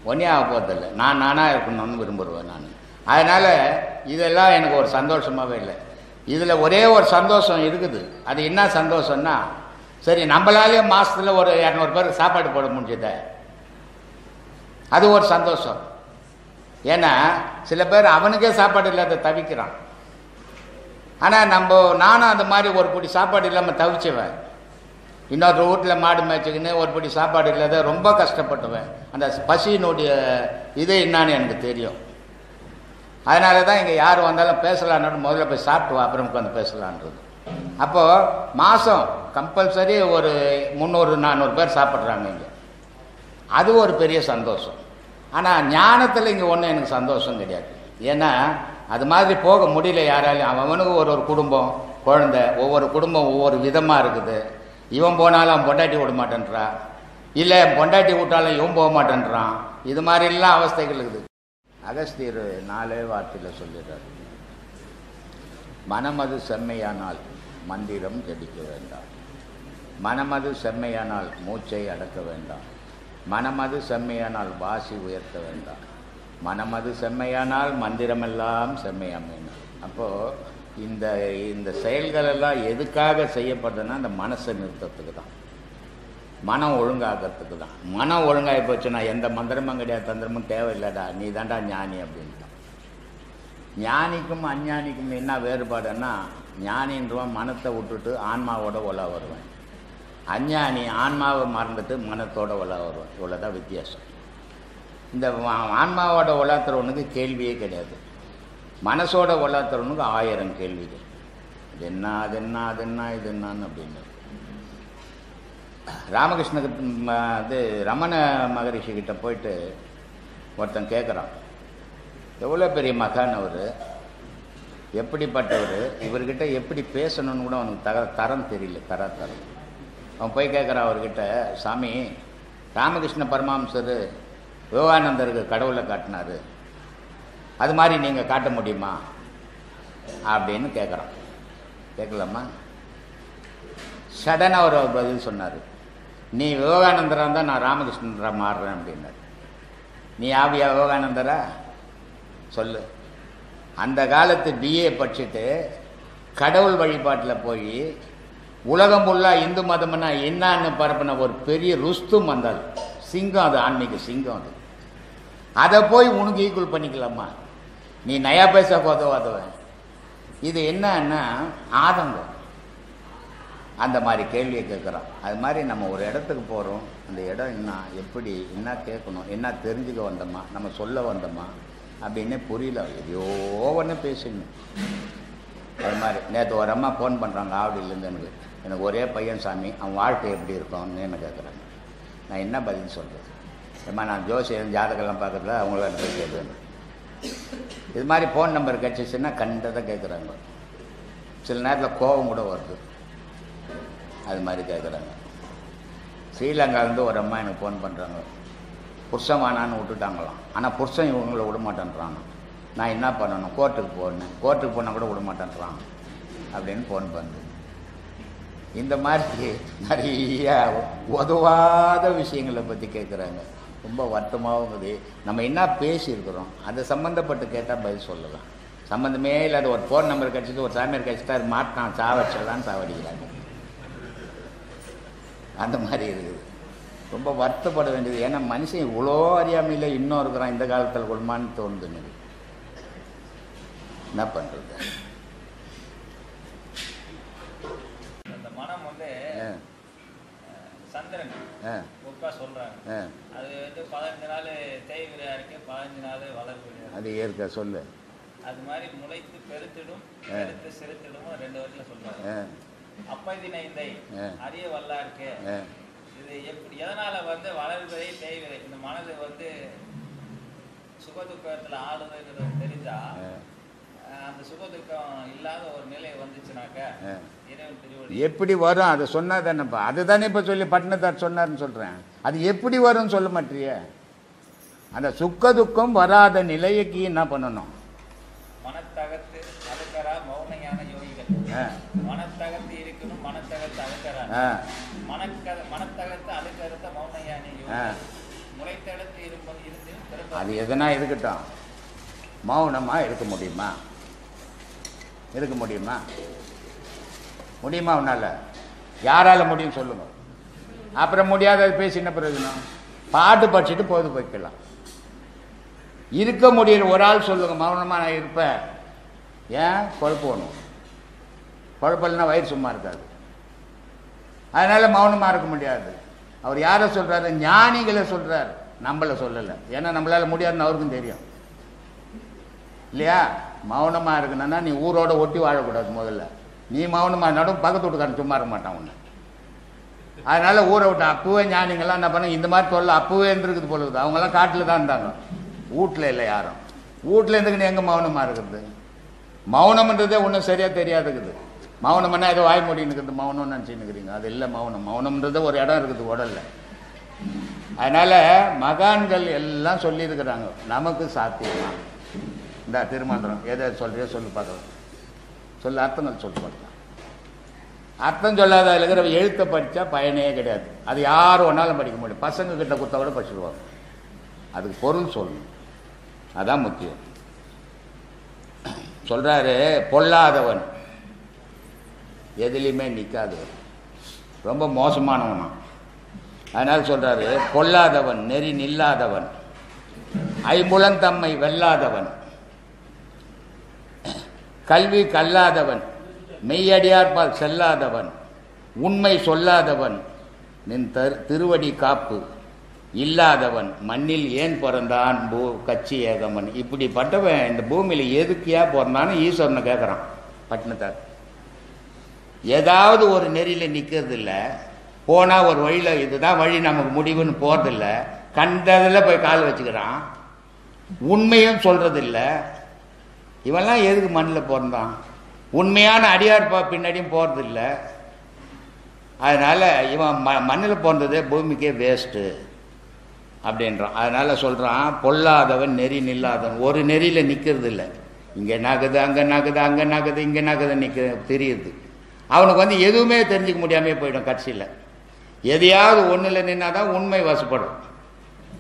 ஒன்றே ஆக போகிறதில்லை. நான் நானாக இருக்கணும்னு விரும்புவேன் நான். அதனால் இதெல்லாம் எனக்கு ஒரு சந்தோஷமாகவே இல்லை. இதில் ஒரே ஒரு சந்தோஷம் இருக்குது. அது என்ன சந்தோஷம்னா, சரி நம்மளாலே மாதத்தில் ஒரு 200 பேருக்கு சாப்பாடு போட முடிஞ்சதே, அது ஒரு சந்தோஷம். ஏன்னா சில பேர் அவனுக்கே சாப்பாடு இல்லாத தவிக்கிறான். ஆனால் நானும் அந்த மாதிரி ஒரு படி சாப்பாடு இல்லாமல் தவிச்சுவேன். இன்னொரு வீட்டில் மாடு மேய்ச்சிக்கின்னு ஒரு படி சாப்பாடு இல்லாத ரொம்ப கஷ்டப்பட்டுவேன். அந்த பசியினுடைய இது என்னான்னு எனக்கு தெரியும். அதனால தான் இங்கே யார் வந்தாலும் பேசலான்னு முதல்ல போய் சாப்பிட்டு அப்புறம் உட்காந்து பேசலான்றது. அப்போது மாதம் கம்பல்சரி ஒரு 300-400 பேர் சாப்பிட்றாங்க இங்கே. அது ஒரு பெரிய சந்தோஷம். ஆனால் ஞானத்தில் இங்கே ஒன்றும் எனக்கு சந்தோஷம் கிடையாது. ஏன்னா அது மாதிரி போக முடியல யாராலையும். அவனுக்கு ஒரு குடும்பம், குழந்தை, ஒவ்வொரு குடும்பம் ஒவ்வொரு விதமாக இருக்குது. இவன் போனாலும் அவன் பொண்டாட்டி விட மாட்டேன்றான், இல்லை பொண்டாட்டி விட்டாலும் இவன் போக மாட்டேன்றான். இது மாதிரிலாம் அவஸ்தைகள் இருக்குது. அகஸ்தியர் 4 வார்த்தையில் சொல்லிடுறார், மனமது செம்மையானால் மந்திரம் ஜபிக்க வேண்டாம், மனமது செம்மையானால் மூச்சை அடக்க வேண்டாம், மனமது செம்மையானால் வாசி உயர்த்த வேண்டாம், மனமது செம்மையானால் மந்திரமெல்லாம் செம்மையாமேனா. அப்போது இந்த செயல்களெல்லாம் எதுக்காக செய்யப்படுதுன்னா அந்த மனசை நிறுத்தத்துக்கு தான், மனம் ஒழுங்காகிறதுக்கு தான். மனம் ஒழுங்காகி போச்சுன்னா எந்த மந்திரமும் கிடையாது, தந்திரமும் தேவையில்லைடா, நீ தாண்டா ஞானி அப்படின்ட்டான். ஞானிக்கும் அஞ்ஞானிக்கும் என்ன வேறுபாடுன்னா, ஞானின்றவன் மனத்தை விட்டுட்டு ஆன்மாவோட ஒலா வருவேன், அஞ்ஞானி ஆன்மாவை மறந்துட்டு மனத்தோட ஒலா வருவேன். இவ்வளோதான் வித்தியாசம். இந்த ஆன்மாவோட ஒலாத்துறவனுக்கு கேள்வியே கிடையாது, மனசோட ஒலாத்துறவனுக்கு 1000 கேள்விகள். இது என்ன, அது என்ன, அது என்ன, இது என்னான்னு அப்படின்னு. ராமகிருஷ்ண ரமண மகரிஷி கிட்ட போயிட்டு ஒருத்தன் கேட்குறான், எவ்வளோ பெரிய மகான் அவர், எப்படிப்பட்டவர், இவர்கிட்ட எப்படி பேசணும்னு கூட அவனுக்கு தரம் தெரியல, தரம். அவன் போய் கேட்குறான் அவர்கிட்ட, சாமி ராமகிருஷ்ண பரமஹம்சர் விவேகானந்தருக்கு கடவுளை காட்டினார், அது மாதிரி நீங்கள் காட்ட முடியுமா அப்படின்னு கேட்குறான். கேட்கலாமா? சடனாக ஒரு பதில் சொன்னார், நீ விவேகானந்தராக இருந்தால் நான் ராமகிருஷ்ணராக மாறுறேன் அப்படின்னார். நீ ஆவியா விவேகானந்தரா சொல்லு. அந்த காலத்து பிஏ படிச்சுட்டு கடவுள் வழிபாட்டில் போய் உலகம் ஃபுல்லாக இந்து மதம்னா என்னான்னு பரப்பின ஒரு பெரிய ருஸ்தும் வந்தால் சிங்கம், அது ஆன்மீக சிங்கம். அது அதை போய் உனக்கு ஈக்குவல் பண்ணிக்கலாமா? நீ நயா பைசா உதவாதவன். இது என்னன்னா ஆதங்கம். அந்த மாதிரி கேள்வியை கேட்குறான். அது மாதிரி நம்ம ஒரு இடத்துக்கு போகிறோம், அந்த இடம் என்ன, எப்படி, என்ன கேட்கணும், என்ன தெரிஞ்சுக்க வந்தோமா, நம்ம சொல்ல வந்தோமா அப்படின்னே புரியல. எதையோ ஒன்று பேசணும். அது மாதிரி நேற்று ஒரு அம்மா ஃபோன் பண்ணுறாங்க ஆவடியிலேருந்து, எனக்கு ஒரே பையன் சாமி, அவன் வாழ்க்கை எப்படி இருக்கும்னு என்ன கேட்குறாங்க. நான் என்ன பதில் சொல்கிறது? ஏம்மா நான் ஜோசியம் ஜாதகம்லாம் பார்க்குறதுல அவங்கள கேட்குறேன். இது மாதிரி ஃபோன் நம்பர் கிடச்சிச்சுன்னா கண்டதை கேட்குறாங்க. சில நேரத்தில் கோபம் கூட வருது. அது மாதிரி கேட்குறாங்க. ஸ்ரீலங்காவிலேருந்து ஒரு அம்மா எனக்கு ஃபோன் பண்ணுறாங்க, புருஷன் வானான்னு விட்டுட்டாங்களாம், ஆனால் புருஷன் இவங்களை விட மாட்டேன்றாங்க. நான் என்ன பண்ணணும்? கோர்ட்டுக்கு போகணும், கோர்ட்டுக்கு போனால் கூட விட மாட்டேன்றான் அப்படின்னு ஃபோன் பண்ணுது. இந்த மாதிரி நிறைய உதவாத விஷயங்களை பற்றி கேட்குறாங்க. ரொம்ப வருத்தமாகவும் இருக்குது. நம்ம என்ன பேசியிருக்கிறோம் அதை சம்மந்தப்பட்டு கேட்டால் பதில் சொல்லலாம். சம்மந்தமே இல்லாத ஒரு ஃபோன் நம்பர் கிடச்சிட்டு ஒரு சாமியார் கிடச்சிட்டாரு மாட்டான் சாவச்சலான்னு சாவடிக்கிறாங்க. அந்த மாதிரி இருக்குது. ரொம்ப வருத்தப்பட வேண்டியது. ஏன்னா மனுஷன் இவ்வளோ அறியாமையில் இன்னும் இருக்கிறான் இந்த காலத்தில் கொள்மான்னு தோணுது எனக்கு. என்ன பண்ணுறது? அந்த மனம் வந்து சந்திரன் சொல்றாங்க. அது வந்து 15 நாள் தேய்விரையா இருக்கு, 15 நாள் வளர்விரையா. அது ஏற்க சொல்லு. அது மாதிரி முளைத்து பெருத்திடும், பெருத்து செலுத்திடும் 2 வருஷத்துல சொல்றாங்க. அப்பதினை இந்த அரிய வல்லா இருக்கு. இது எப்படி எதனால வந்து வளர்விரை தேய்விரை இந்த மனது வந்து சுகதுக்கத்துல ஆளுதுங்கிறது தெரிஞ்சா அந்த சுகதுக்கம் இல்லாத ஒரு நிலை வந்துச்சுனாக்க இறைவன் திருவடி எப்படி வரும் அதை சொன்னா தானேப்பா. அதுதானே இப்போ சொல்லி பட்டினத்தார் சொன்னார்னு சொல்கிறேன். அது எப்படி வரும்னு சொல்ல மாட்டிய. அந்த சுக்க துக்கம் வராத நிலைக்கு என்ன பண்ணணும்? மனத்தகத்து அழுக்கரா மௌனையான யோகிகள். மனத்தகத்து இருக்கணும், மனத்தகத்து அழுக்கரா. மனத்தகத்து அழுக்கறுத்த மௌனையான யோகிகள். முளைத்தெடுத்து இருந்து அது எதனா இருக்கட்டும். மௌனமாக இருக்க முடியுமா? இருக்க முடியுமா? முடியுமா? உன்னால யாரால முடியும் சொல்லுங்க. அப்புறம் முடியாத பேசி என்ன பிரயோஜனம்? பாட்டு படிச்சுட்டு போது போய்க்கலாம். இருக்க முடியல ஒரு ஆள் சொல்லுங்க, மௌனமாக நான் இருப்பேன். ஏன்? குழப்பணும். குழப்பம்னா வயிறு சும்மா இருக்காது. அதனால மௌனமாக இருக்க முடியாது. அவர் யாரை சொல்றாரு? ஞானிகளை சொல்றாரு, நம்மளை சொல்லலை. ஏன்னா நம்மளால முடியாதுன்னு அவருக்கும் தெரியும் இல்லையா? மௌனமாக இருக்கணும்னா நீ ஊரோட ஒட்டி வாழக்கூடாது. முதல்ல நீ மௌனமாக நடும், பக்கத்து வீட்டுக்காரன் சும்மா இருக்க மாட்டான் உன்னை. அதனால ஊரை விட்டு அப்பவே ஞானிங்கள்லாம் என்ன பண்ண இந்த மாதிரி தொல்லை அப்பவே இருந்துருக்குது போல இருக்குது. அவங்கெல்லாம் காட்டில் தான் இருந்தாங்க, வீட்டில் இல்லை யாரும். வீட்டில் இருந்துக்கின்னு எங்கே மௌனமாக இருக்குது? மௌனம்ன்றதே ஒன்றும் சரியாக தெரியாதுக்குது. மௌனம்னா ஏதோ வாய் மூடின்னு இருக்குது மௌனம்னு நினச்சின்னு இருக்கிறீங்க. அது இல்லை மௌனம். மௌனம்ன்றது ஒரு இடம் இருக்குது உடலில். அதனால் மகான்கள் எல்லாம் சொல்லியிருக்கிறாங்க. நமக்கு சாத்தியமா? இந்த திருமந்திரம் எதை சொல்றியோ சொல்லு பார்க்கலாம். சொல்ல அர்த்தங்கள் சொல்லு பார்க்கலாம். அர்த்தம் சொல்லாத இருக்கிற எழுத்தை படித்தா பயனே கிடையாது. அது யாரும் ஒன்றாலும் படிக்க முடியும். பசங்க கிட்ட கொடுத்தா கூட படிச்சுடுவாங்க. அதுக்கு பொருள் சொல்லணும், அதான் முக்கியம். சொல்றாரு, பொல்லாதவன் எதுலையுமே நிற்காதவன், ரொம்ப மோசமானவனா. அதனால சொல்றாரு, பொல்லாதவன் நெறி நில்லாதவன், ஐம்புலந்தம்மை வெல்லாதவன், கல்வி கல்லாதவன், மெய்யடியார்பால் செல்லாதவன், உண்மை சொல்லாதவன், நின் திருவடி காப்பு இல்லாதவன், மண்ணில் ஏன் பிறந்தான் கட்சி ஏகமன். இப்படிப்பட்டவன் இந்த பூமியில் எதுக்கியா பிறந்தான்னு ஈஸ்வரனை கேட்குறான் பட்டினத்தார். ஏதாவது ஒரு நெறியில் நிற்கிறது இல்லை. போனால் ஒரு வழியில் இதுதான் வழி நமக்கு முடிவுன்னு போகிறதில்ல. கண்டதில் போய் கால் வச்சுக்கிறான். உண்மையும் சொல்கிறதில்ல. இவெல்லாம் எதுக்கு மண்ணில் பிறந்தான்? உண்மையான அடியார் பின்னாடியும் போகிறதில்ல. அதனால் இவன் மண்ணில் பிறந்ததே பூமிக்கே வேஸ்ட்டு அப்படின்றான். அதனால் சொல்கிறான், பொல்லாதவன் நெறி நில்லாதவன். ஒரு நெறியில் நிற்கிறது இல்லை. இங்கே நகுது, அங்கே நகுது, அங்கே நகுது, இங்கே நகுது தெரியுது. அவனுக்கு வந்து எதுவுமே தெரிஞ்சுக்க முடியாமே போயிடும். கட்சியில் எதையாவது ஒன்றில் நின்னா தான் உண்மை வசப்படும்.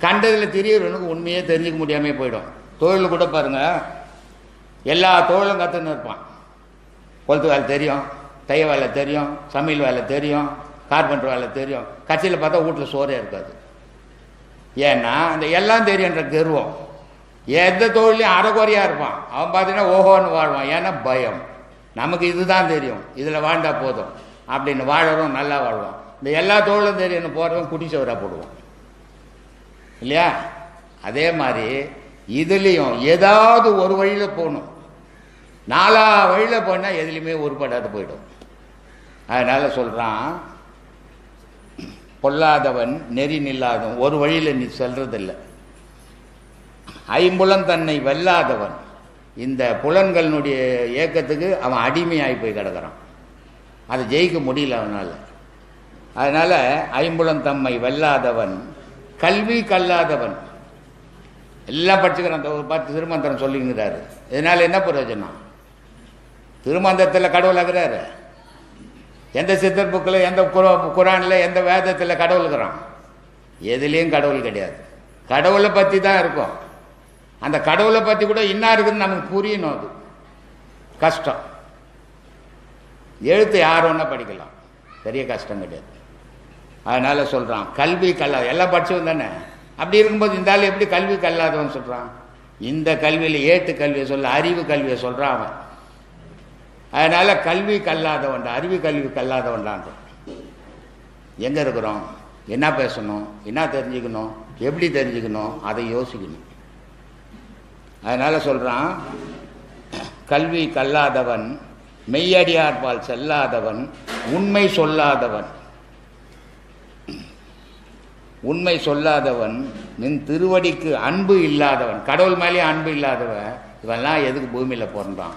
கண்டதில் தெரியறவனுக்கு உண்மையே தெரிஞ்சுக்க முடியாமே போயிடும். தொழில் கூட பாருங்கள், எல்லா தொழிலும் கற்றுன்னு இருப்பான். கொளுத்து வேலை தெரியும், தைய வேலை தெரியும், சமையல் வேலை தெரியும், கார்பெண்டர் வேலை தெரியும். கட்சியில் பார்த்தா வீட்டில் சோறே இருக்காது. ஏன்னா அந்த எல்லாம் தெரியுன்ற கர்வம். எந்த தொழிலையும் அரைக்குறையாக இருப்பான். அவன் பார்த்தீங்கன்னா ஓஹோன்னு வாழ்வான். ஏன்னா பயம். நமக்கு இதுதான் தெரியும், இதில் வாழ்ந்தா போதும் அப்படின்னு வாழறோம், நல்லா வாழ்வான். இந்த எல்லா தொழிலும் தெரியும்னு போகிறவன் குடிச்சவராக போடுவான் இல்லையா? அதே மாதிரி இதுலேயும் ஏதாவது ஒரு வழியில் போகணும். 4 வழியில் போனால் எதுலேயுமே உருப்படாது போயிடும். அதனால் சொல்கிறான், பொல்லாதவன் நெறி நில்லாதவன், ஒரு வழியில் நீ செல்றதில்லை. ஐம்புலன் தன்னை வெல்லாதவன், இந்த புலன்களினுடைய இயக்கத்துக்கு அவன் அடிமையாகி போய் கிடக்கிறான். அதை ஜெயிக்க முடியல அவனால். அதனால் ஐம்புலன் தம்மை வெல்லாதவன், கல்வி கல்லாதவன், எல்லாம் படிச்சுக்கிறான். அந்த ஒரு 10 திருமந்திரம் சொல்லிங்கிறாரு. இதனால் என்ன பிரயோஜனம்? திருமந்திரத்தில் கடவுள் இருக்கிறாரு. எந்த சித்தர் புக்கில், எந்த குரானில், எந்த வேதத்தில் கடவுள் இருக்கிறான்? எதுலேயும் கடவுள் கிடையாது. கடவுளை பற்றி தான் இருக்கும். அந்த கடவுளை பற்றி கூட என்ன இருக்குதுன்னு நமக்கு புரியணும். அது கஷ்டம். எழுத்து யார் ஒன்றா படிக்கலாம், பெரிய கஷ்டம் கிடையாது. அதனால சொல்கிறான் கல்வி கல்லாத, எல்லாம் படிச்சவன் தானே. அப்படி இருக்கும்போது இந்த ஆள் எப்படி கல்வி கல்லாதவன் சொல்கிறான்? இந்த கல்வியில் ஏட்டு கல்வியை சொல்ல, அறிவு கல்வியை சொல்கிறான் அவன். அதனால் கல்வி கல்லாதவன்டா, அறிவு கல்வி கல்லாதவன்டான். எங்கே இருக்கிறோம், என்ன பேசணும், என்ன தெரிஞ்சுக்கணும், எப்படி தெரிஞ்சுக்கணும், அதை யோசிக்கணும். அதனால் சொல்கிறான் கல்வி கல்லாதவன், மெய்யடியார்பால் செல்லாதவன், உண்மை சொல்லாதவன். உண்மை சொல்லாதவன், நின் திருவடிக்கு அன்பு இல்லாதவன். கடவுள் மேலேயும் அன்பு இல்லாதவன். இவெல்லாம் எதுக்கு பூமியில் பிறந்தான்?